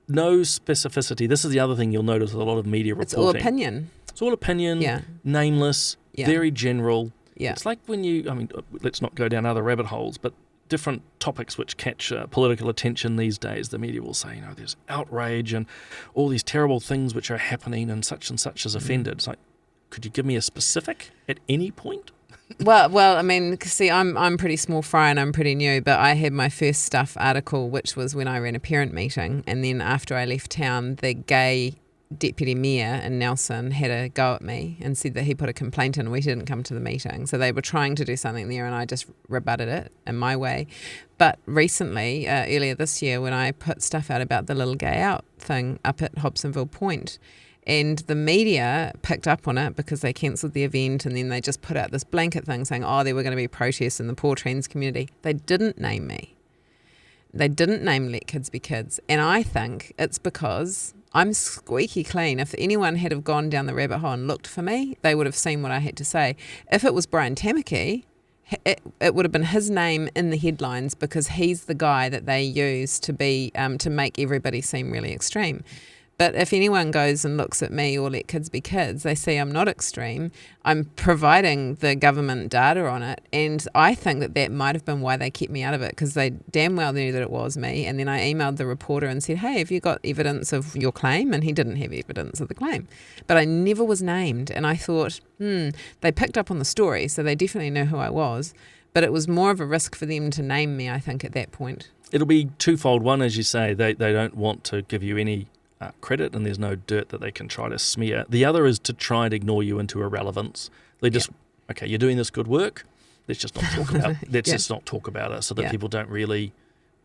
S2: no specificity. This is the other thing you'll notice with a lot of media reporting.
S1: It's all opinion.
S2: It's all opinion, nameless, very general.
S1: Yeah.
S2: It's like when let's not go down other rabbit holes, but different topics which catch political attention these days, the media will say, there's outrage and all these terrible things which are happening and such is offended. It's like, could you give me a specific at any point?
S1: Well, I mean, see, I'm pretty small fry and I'm pretty new, but I had my first Stuff article, which was when I ran a parent meeting, and then after I left town, the gay deputy mayor in Nelson had a go at me and said that he put a complaint in and we didn't come to the meeting. So they were trying to do something there and I just rebutted it in my way. But recently, earlier this year, when I put stuff out about the little gay out thing up at Hobsonville Point, and the media picked up on it because they cancelled the event, and then they just put out this blanket thing saying, there were going to be protests in the poor trans community. They didn't name me. They didn't name Let Kids Be Kids. And I think it's because I'm squeaky clean. If anyone had have gone down the rabbit hole and looked for me, they would have seen what I had to say. If it was Brian Tamaki, it would have been his name in the headlines because he's the guy that they use to be to make everybody seem really extreme. But if anyone goes and looks at me or Let Kids Be Kids, they see I'm not extreme. I'm providing the government data on it. And I think that might have been why they kept me out of it, because they damn well knew that it was me. And then I emailed the reporter and said, hey, have you got evidence of your claim? And he didn't have evidence of the claim. But I never was named. And I thought, they picked up on the story, so they definitely knew who I was. But it was more of a risk for them to name me, I think, at that point.
S2: It'll be twofold. One, as you say, they don't want to give you any credit, and there's no dirt that they can try to smear. The other is to try and ignore you into irrelevance. They just, okay, you're doing this good work. Let's just not talk about. Just not talk about it, so that people don't really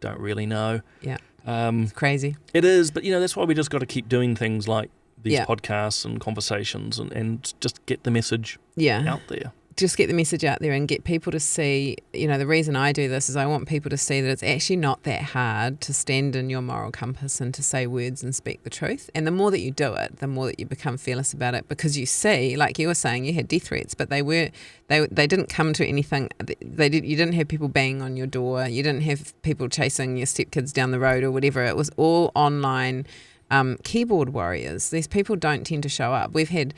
S2: know.
S1: Yeah, it's crazy.
S2: It is, but that's why we just got to keep doing things like these podcasts and conversations, and just get the message out there.
S1: Just get the message out there and get people to see, the reason I do this is I want people to see that it's actually not that hard to stand in your moral compass and to say words and speak the truth. And the more that you do it, the more that you become fearless about it, because you see, like you were saying, you had death threats, but they didn't come to anything. You didn't have people banging on your door. You didn't have people chasing your stepkids down the road or whatever. It was all online keyboard warriors. These people don't tend to show up. We've had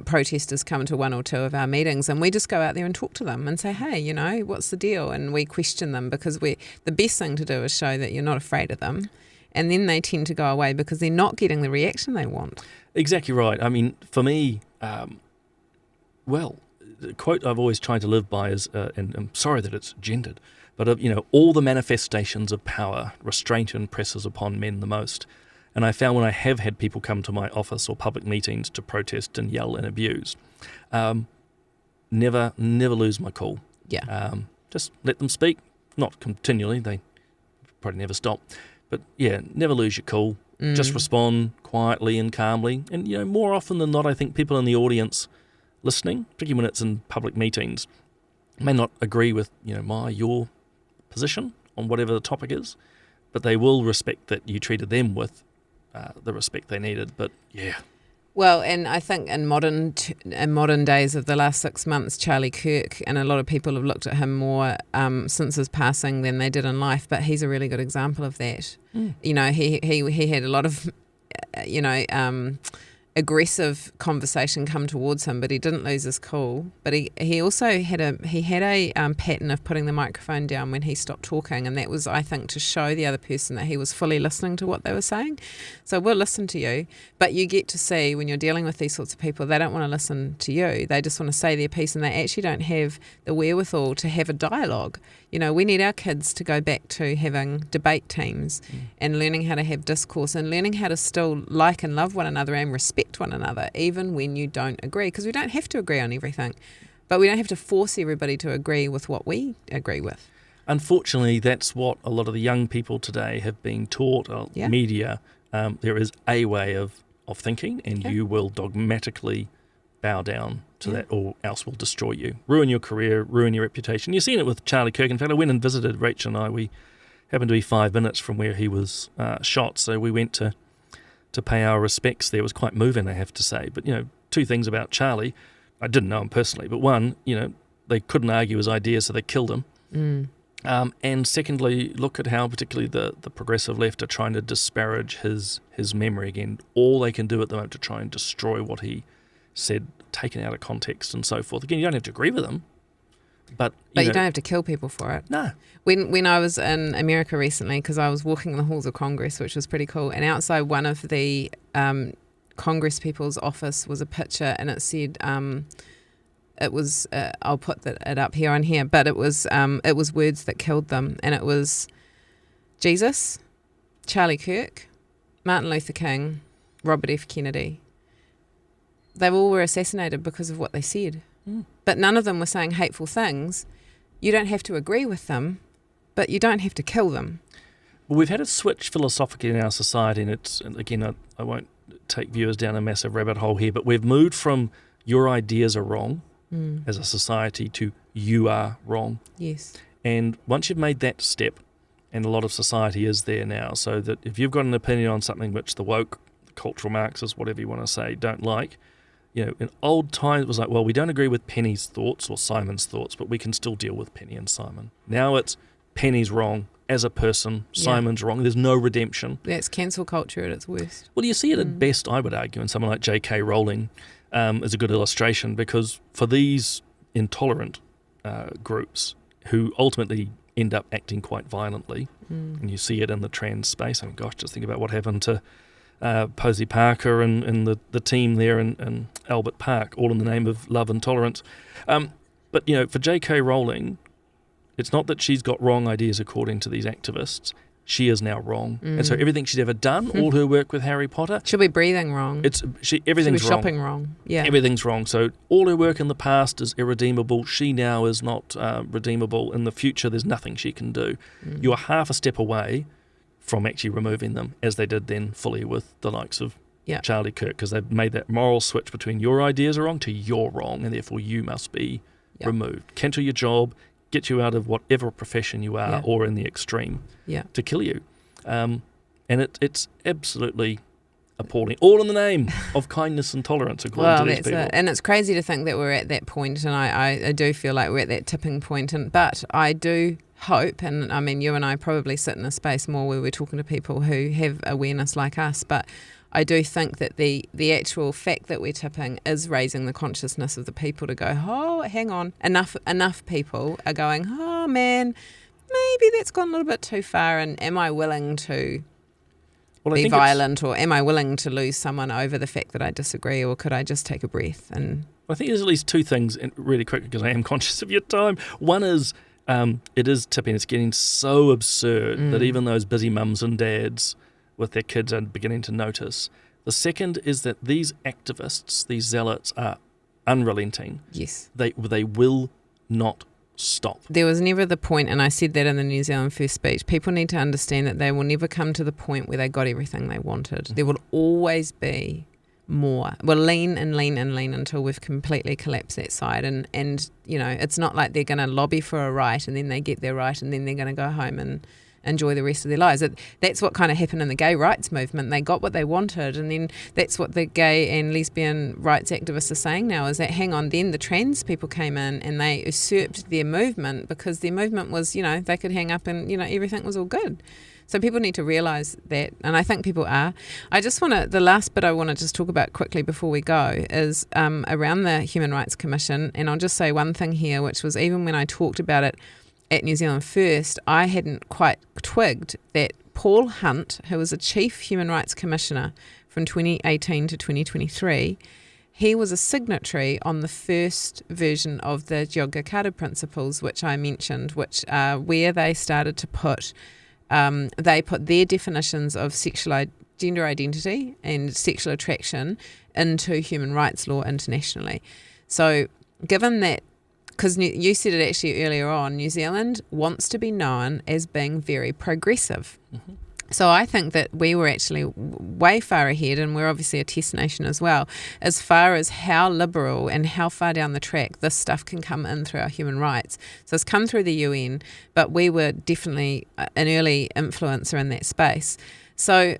S1: protesters come to one or two of our meetings, and we just go out there and talk to them and say, hey, what's the deal? And we question them, because the best thing to do is show that you're not afraid of them, and then they tend to go away because they're not getting the reaction they want.
S2: Exactly right. I mean, for me, the quote I've always tried to live by is, and I'm sorry that it's gendered, but all the manifestations of power, restraint impresses upon men the most. And I found when I have had people come to my office or public meetings to protest and yell and abuse, never lose my cool.
S1: Yeah.
S2: Just let them speak, not continually. They probably never stop. But never lose your cool. Just respond quietly and calmly. And, more often than not, I think people in the audience listening, particularly when it's in public meetings, may not agree with, your position on whatever the topic is, but they will respect that you treated them with the respect they needed. But
S1: well, and I think in modern days of the last 6 months, Charlie Kirk, and a lot of people have looked at him more since his passing than they did in life, but he's a really good example of that. He had a lot of aggressive conversation come towards him, but he didn't lose his cool. But he also had a pattern of putting the microphone down when he stopped talking, and that was, I think, to show the other person that he was fully listening to what they were saying. So we'll listen to you, but you get to see when you're dealing with these sorts of people, they don't want to listen to you. They just want to say their piece, and they actually don't have the wherewithal to have a dialogue. You know, we need our kids to go back to having debate teams and learning how to have discourse and learning how to still like and love one another and respect one another, even when you don't agree, because we don't have to agree on everything, but we don't have to force everybody to agree with what we agree with.
S2: Unfortunately, that's what a lot of the young people today have been taught. Media, there is a way of thinking, and you will dogmatically bow down to that, or else will destroy you, ruin your career, ruin your reputation. You've seen it with Charlie Kirk. In fact, I went and visited Rachel and I. We happened to be 5 minutes from where he was shot, so we went to pay our respects there. It was quite moving, I have to say. But, you know, two things about Charlie. I didn't know him personally, but one, you know, they couldn't argue his ideas, so they killed him. And secondly, look at how particularly the progressive left are trying to disparage his memory again. All they can do at the moment to try and destroy what he said, taken out of context and so forth. Again, you don't have to agree with them, but you
S1: don't have to kill people for it.
S2: No.
S1: When I was in America recently, because I was walking in the halls of Congress, which was pretty cool, and outside one of the Congress people's office was a picture, and it said, it was I'll put it up here on here, but it was words that killed them, and it was Jesus, Charlie Kirk, Martin Luther King, Robert F. Kennedy. They all were assassinated because of what they said. But none of them were saying hateful things. You don't have to agree with them, but you don't have to kill them.
S2: Well, we've had a switch philosophically in our society, and it's, again, I won't take viewers down a massive rabbit hole here, but we've moved from your ideas are wrong as a society to you are wrong.
S1: Yes.
S2: And once you've made that step, and a lot of society is there now, so that if you've got an opinion on something which the woke, the cultural Marxists, whatever you want to say, don't like, you know, in old times it was like, well, we don't agree with Penny's thoughts or Simon's thoughts, but we can still deal with Penny and Simon. Now it's Penny's wrong as a person, Simon's wrong. There's no redemption.
S1: That's cancel culture at its worst.
S2: Well, you see it at best, I would argue, and someone like J.K. Rowling is a good illustration, because for these intolerant groups who ultimately end up acting quite violently, and you see it in the trans space. I mean, gosh, just think about what happened to Posey Parker and the team there in Albert Park, all in the name of love and tolerance. But, you know, for J.K. Rowling, it's not that she's got wrong ideas according to these activists. She is now wrong. And so everything she's ever done, all her work with Harry Potter...
S1: She'll be breathing wrong.
S2: Everything's
S1: She'll be shopping wrong. Yeah.
S2: Everything's wrong. So all her work in the past is irredeemable. She now is not redeemable. In the future, there's nothing she can do. You're half a step away from actually removing them, as they did then fully with the likes of Charlie Kirk, because they've made that moral switch between your ideas are wrong to you're wrong, and therefore you must be removed. Cancel your job, get you out of whatever profession you are, or in the extreme, to kill you. And it's absolutely appalling, all in the name of kindness and tolerance, according to these people.
S1: And it's crazy to think that we're at that point, and I do feel like we're at that tipping point. But I do hope, and I mean, you and I probably sit in a space more where we're talking to people who have awareness like us, but I do think that the actual fact that we're tipping is raising the consciousness of the people to go, oh, hang on, enough people are going, oh man, maybe that's gone a little bit too far, and am I willing to be violent, or am I willing to lose someone over the fact that I disagree, or could I just take a breath? And
S2: I think there's at least two things, and really quick, because I am conscious of your time. One is it is tipping. It's getting so absurd that even those busy mums and dads with their kids are beginning to notice. The second is that these activists, these zealots, are unrelenting.
S1: Yes.
S2: They will not stop.
S1: There was never the point, and I said that in the New Zealand First speech, people need to understand that they will never come to the point where they got everything they wanted. There will always be more. We'll lean and lean and lean until we've completely collapsed that side. And you know, it's not like they're going to lobby for a right and then they get their right and then they're going to go home and enjoy the rest of their lives. That's what kind of happened in the gay rights movement. They got what they wanted, and then that's what the gay and lesbian rights activists are saying now, is that, hang on, then the trans people came in and they usurped their movement, because their movement was, they could hang up and, everything was all good. So people need to realise that, and I think people are. The last bit I want to just talk about quickly before we go is around the Human Rights Commission, and I'll just say one thing here, which was, even when I talked about it at New Zealand First, I hadn't quite twigged that Paul Hunt, who was a Chief Human Rights Commissioner from 2018 to 2023, he was a signatory on the first version of the Yogyakarta Principles, which I mentioned, which where they started to put they put their definitions of gender identity and sexual attraction into human rights law internationally. So given that, because you said it actually earlier on, New Zealand wants to be known as being very progressive. Mm-hmm. So I think that we were actually way far ahead, and we're obviously a test nation as well, as far as how liberal and how far down the track this stuff can come in through our human rights. So it's come through the UN, but we were definitely an early influencer in that space. So,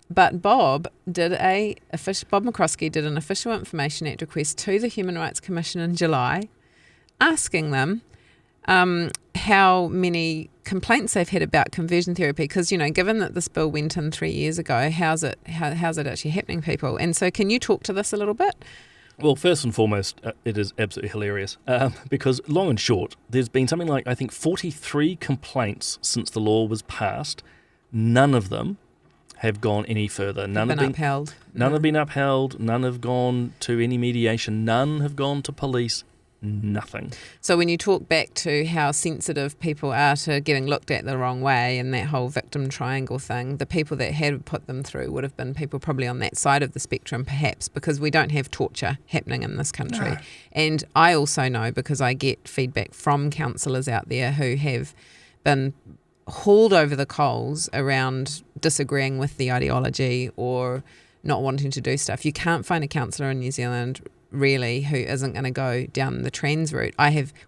S1: but Bob McCroskey did an Official Information Act request to the Human Rights Commission in July, asking them how many complaints they've had about conversion therapy, because given that this bill went in 3 years ago, how's it actually happening, people? And so can you talk to this a little bit?
S2: Well, first and foremost, it is absolutely hilarious because, long and short, there's been something like, I think, 43 complaints since the law was passed. None of them have gone any further. None have been upheld. None have been upheld. None have gone to any mediation. None have gone to police. Nothing.
S1: So when you talk back to how sensitive people are to getting looked at the wrong way and that whole victim triangle thing, the people that had put them through would have been people probably on that side of the spectrum, perhaps, because we don't have torture happening in this country. No. And I also know, because I get feedback from counsellors out there who have been hauled over the coals around disagreeing with the ideology or not wanting to do stuff. You can't find a counsellor in New Zealand really who isn't going to go down the trans route.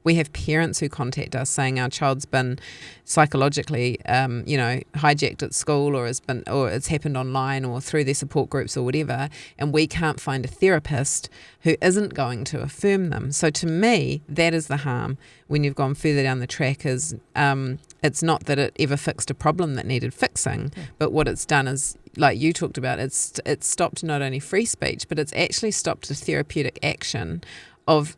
S1: We have parents who contact us saying our child's been psychologically hijacked at school, or it's happened online or through their support groups or whatever, and we can't find a therapist who isn't going to affirm them. So to me, that is the harm when you've gone further down the track. Is it's not that it ever fixed a problem that needed fixing, but what it's done is, like you talked about, it's stopped not only free speech, but it's actually stopped the therapeutic action of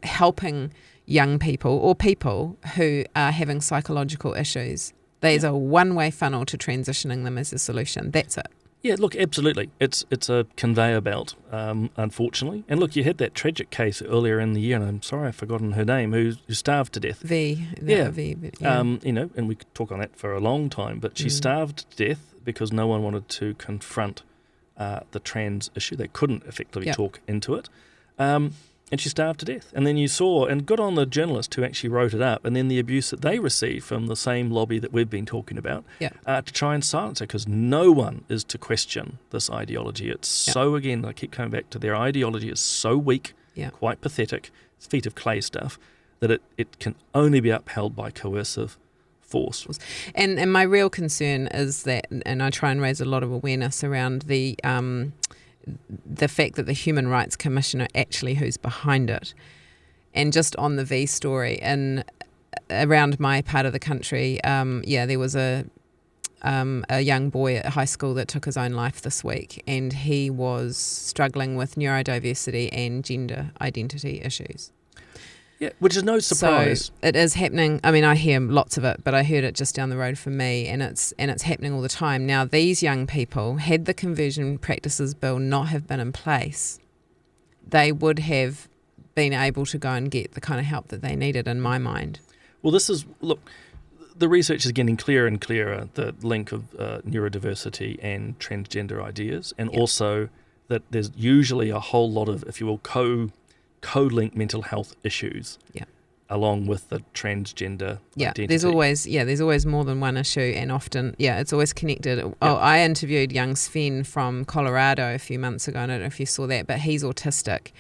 S1: helping young people or people who are having psychological issues. There's a one-way funnel to transitioning them as a solution. That's it.
S2: Yeah, look, absolutely. It's a conveyor belt, unfortunately. And look, you had that tragic case earlier in the year, and I'm sorry I've forgotten her name, who starved to death. And we could talk on that for a long time, but she starved to death because no one wanted to confront the trans issue. They couldn't effectively talk into it. And she starved to death. And then you saw, and good on the journalist who actually wrote it up, and then the abuse that they received from the same lobby that we've been talking about to try and silence her, because no one is to question this ideology. It's so, again, I keep coming back to their ideology is so weak, quite pathetic, it's feet of clay stuff, that it can only be upheld by coercive force.
S1: And my real concern is that, and I try and raise a lot of awareness around the fact that the Human Rights Commissioner actually who's behind it. And just on the V story, around my part of the country, there was a young boy at high school that took his own life this week, and he was struggling with neurodiversity and gender identity issues.
S2: Yeah, which is no surprise.
S1: So it is happening. I mean, I hear lots of it, but I heard it just down the road from me, and it's happening all the time. Now, these young people, had the Conversion Practices Bill not have been in place, they would have been able to go and get the kind of help that they needed, in my mind.
S2: Well, the research is getting clearer and clearer, the link of neurodiversity and transgender ideas, and also that there's usually a whole lot of, if you will, co-linked mental health issues along with the transgender identity.
S1: There's always more than one issue, and often it's always connected. I interviewed young Sven from Colorado a few months ago. I don't know if you saw that, but he's autistic,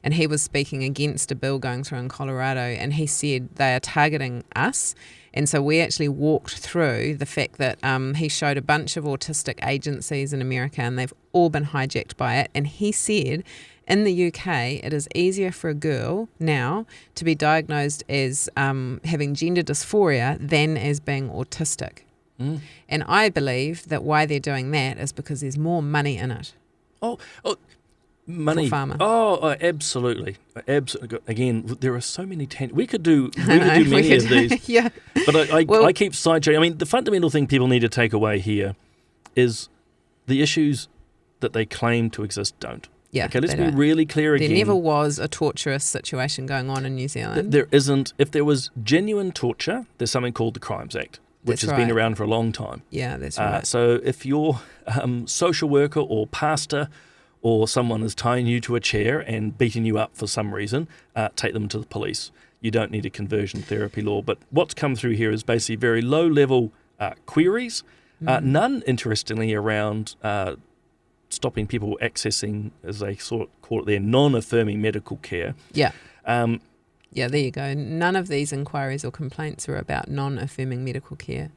S1: and he was speaking against a bill going through in Colorado, and he said they are targeting us And so we actually walked through the fact that he showed a bunch of autistic agencies in America and they've all been hijacked by it. And he said in the UK, it is easier for a girl now to be diagnosed as having gender dysphoria than as being autistic. And I believe that why they're doing that is because there's more money in it.
S2: Oh, money.
S1: For pharma.
S2: Oh, absolutely. Again, there are so many we could do many of these.
S1: Yeah.
S2: But I keep sidetracking. I mean, the fundamental thing people need to take away here is the issues that they claim to exist don't.
S1: Yeah.
S2: Okay, let's be really clear again.
S1: There never was a torturous situation going on in New Zealand.
S2: There isn't. If there was genuine torture, there's something called the Crimes Act, which has been around for a long time.
S1: Yeah, that's right.
S2: So if your social worker or pastor or someone is tying you to a chair and beating you up for some reason, take them to the police. You don't need a conversion therapy law. But what's come through here is basically very low-level queries, none, interestingly, around stopping people accessing, as they sort of call it there, non-affirming medical care.
S1: Yeah. Yeah, there you go. None of these inquiries or complaints are about non-affirming medical care.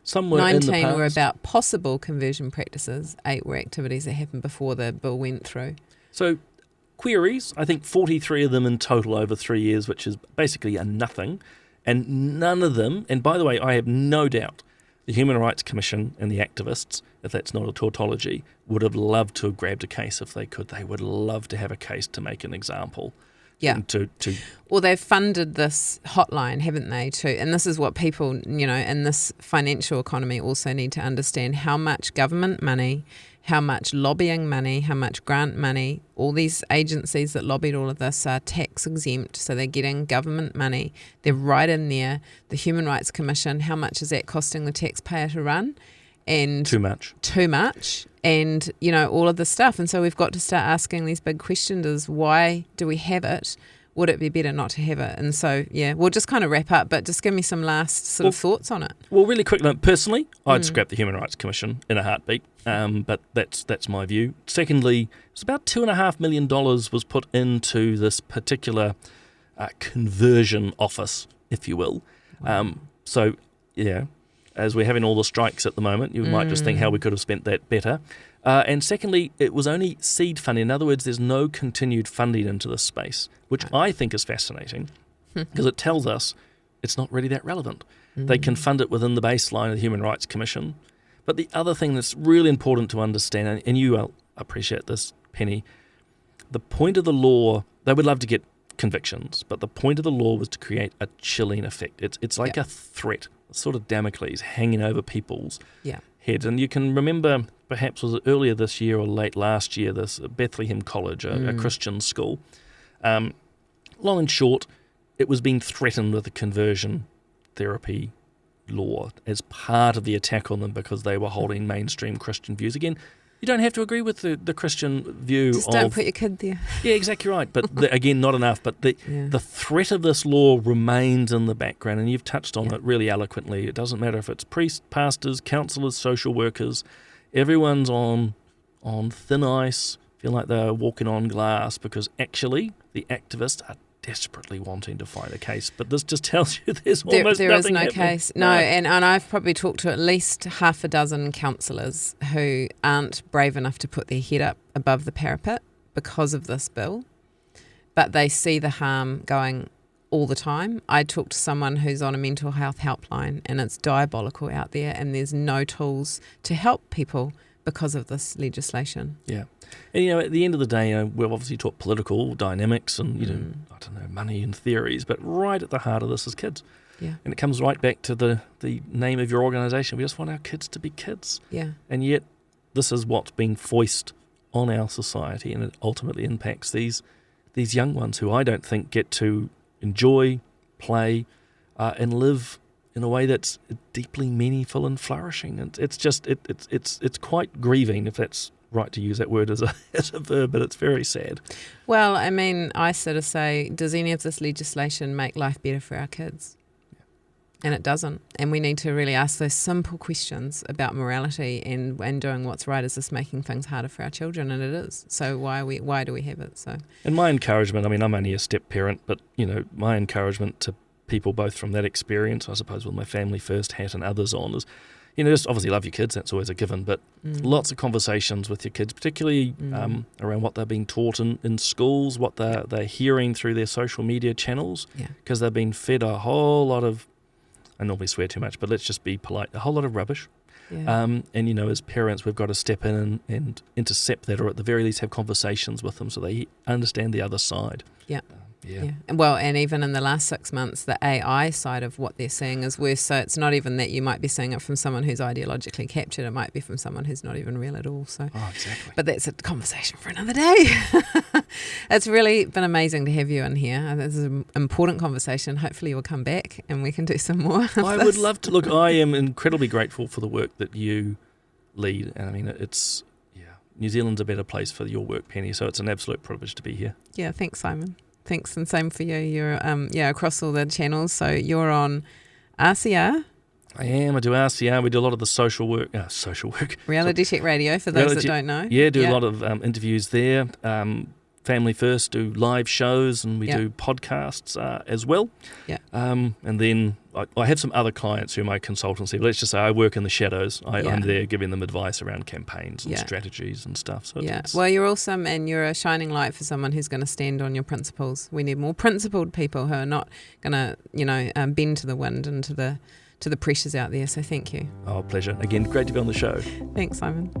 S2: Some were
S1: 19
S2: in the past.
S1: were about possible conversion practices. 8 were activities that happened before the bill went through.
S2: So queries, I think 43 of them in total over 3 years, which is basically a nothing. And none of them, and by the way, I have no doubt the Human Rights Commission and the activists, if that's not a tautology, would have loved to have grabbed a case if they could. They would love to have a case to make an example.
S1: Yeah. Well, they've funded this hotline, haven't they, too? And this is what people, in this financial economy also need to understand: how much government money, how much lobbying money, how much grant money. All these agencies that lobbied all of this are tax exempt, so they're getting government money. They're right in there. The Human Rights Commission, how much is that costing the taxpayer to run? And
S2: Too much.
S1: And, all of this stuff. And so we've got to start asking these big questions: is why do we have it? Would it be better not to have it? And so, yeah, we'll just kind of wrap up, but just give me some last sort of thoughts on it.
S2: Well, really quickly, personally, I'd scrap the Human Rights Commission in a heartbeat, but that's my view. Secondly, it's about $2.5 million was put into this particular conversion office, if you will. So, yeah, as we're having all the strikes at the moment, you might just think how we could have spent that better. And secondly, it was only seed funding. In other words, there's no continued funding into this space, which I think is fascinating because it tells us it's not really that relevant. They can fund it within the baseline of the Human Rights Commission. But the other thing that's really important to understand, and you will appreciate this, Penny, the point of the law, they would love to get convictions, but the point of the law was to create a chilling effect. It's like a threat, sort of Damocles hanging over people's heads. And you can remember, perhaps was it earlier this year or late last year, this Bethlehem College, a Christian school. Long and short, it was being threatened with a conversion therapy law as part of the attack on them because they were holding mainstream Christian views. Again, you don't have to agree with the Christian view.
S1: Just don't put your kid there.
S2: Yeah, exactly right. But again, not enough. But the threat of this law remains in the background, and you've touched on it really eloquently. It doesn't matter if it's priests, pastors, counsellors, social workers. Everyone's on thin ice, feel like they're walking on glass because actually the activists are desperately wanting to find a case. But this just tells you there's almost
S1: there is
S2: nothing
S1: no
S2: happening.
S1: case. No, and I've probably talked to at least half a dozen counsellors who aren't brave enough to put their head up above the parapet because of this bill, but they see the harm going all the time. I talked to someone who's on a mental health helpline and it's diabolical out there and there's no tools to help people because of this legislation.
S2: Yeah. And, at the end of the day, we've obviously talked political dynamics and, I don't know, money and theories, but right at the heart of this is kids.
S1: Yeah.
S2: And it comes right back to the name of your organisation. We just want our kids to be kids.
S1: Yeah.
S2: And yet this is what's being foisted on our society, and it ultimately impacts these young ones who I don't think get to enjoy, play, and live in a way that's deeply meaningful and flourishing. And it's just it's quite grieving, if that's right to use that word as a verb, but it's very sad.
S1: Well, I mean, I sort of say, does any of this legislation make life better for our kids? Yeah. And it doesn't. And we need to really ask those simple questions about morality and doing what's right. Is this making things harder for our children? And it is. So why do we have it? So.
S2: And my encouragement, I mean, I'm only a step parent, but my encouragement to people both from that experience, I suppose, with my family first hat and others on, is, just obviously love your kids, that's always a given, but lots of conversations with your kids, particularly around what they're being taught in schools, what they're hearing through their social media channels, because they've been fed a whole lot of, I normally swear too much, but let's just be polite, a whole lot of rubbish.
S1: Yeah.
S2: And, as parents, we've got to step in and intercept that, or at the very least have conversations with them so they understand the other side.
S1: Yeah.
S2: Yeah.
S1: Well, and even in the last 6 months, the AI side of what they're seeing is worse. So it's not even that you might be seeing it from someone who's ideologically captured. It might be from someone who's not even real at all. So,
S2: exactly.
S1: But that's a conversation for another day. It's really been amazing to have you in here. This is an important conversation. Hopefully you'll come back and we can do some more of
S2: I
S1: this.
S2: would love to. Look, I am incredibly grateful for the work that you lead. And I mean, it's, New Zealand's a better place for your work, Penny. So it's an absolute privilege to be here.
S1: Yeah, thanks, Simon. Thanks, and same for you. You're across all the channels. So you're on RCR.
S2: I am. I do RCR. We do a lot of the social work.
S1: Reality Check Radio, for those that don't know.
S2: Yeah, do a lot of interviews there. Family First do live shows, and we do podcasts as well.
S1: Yeah.
S2: And then I have some other clients who are my consultancy. But let's just say I work in the shadows. I'm there giving them advice around campaigns and strategies and stuff. So
S1: Well, you're awesome, and you're a shining light for someone who's going to stand on your principles. We need more principled people who are not going to, bend to the wind and to the pressures out there. So thank you.
S2: Oh, pleasure. Again, great to be on the show.
S1: Thanks, Simon.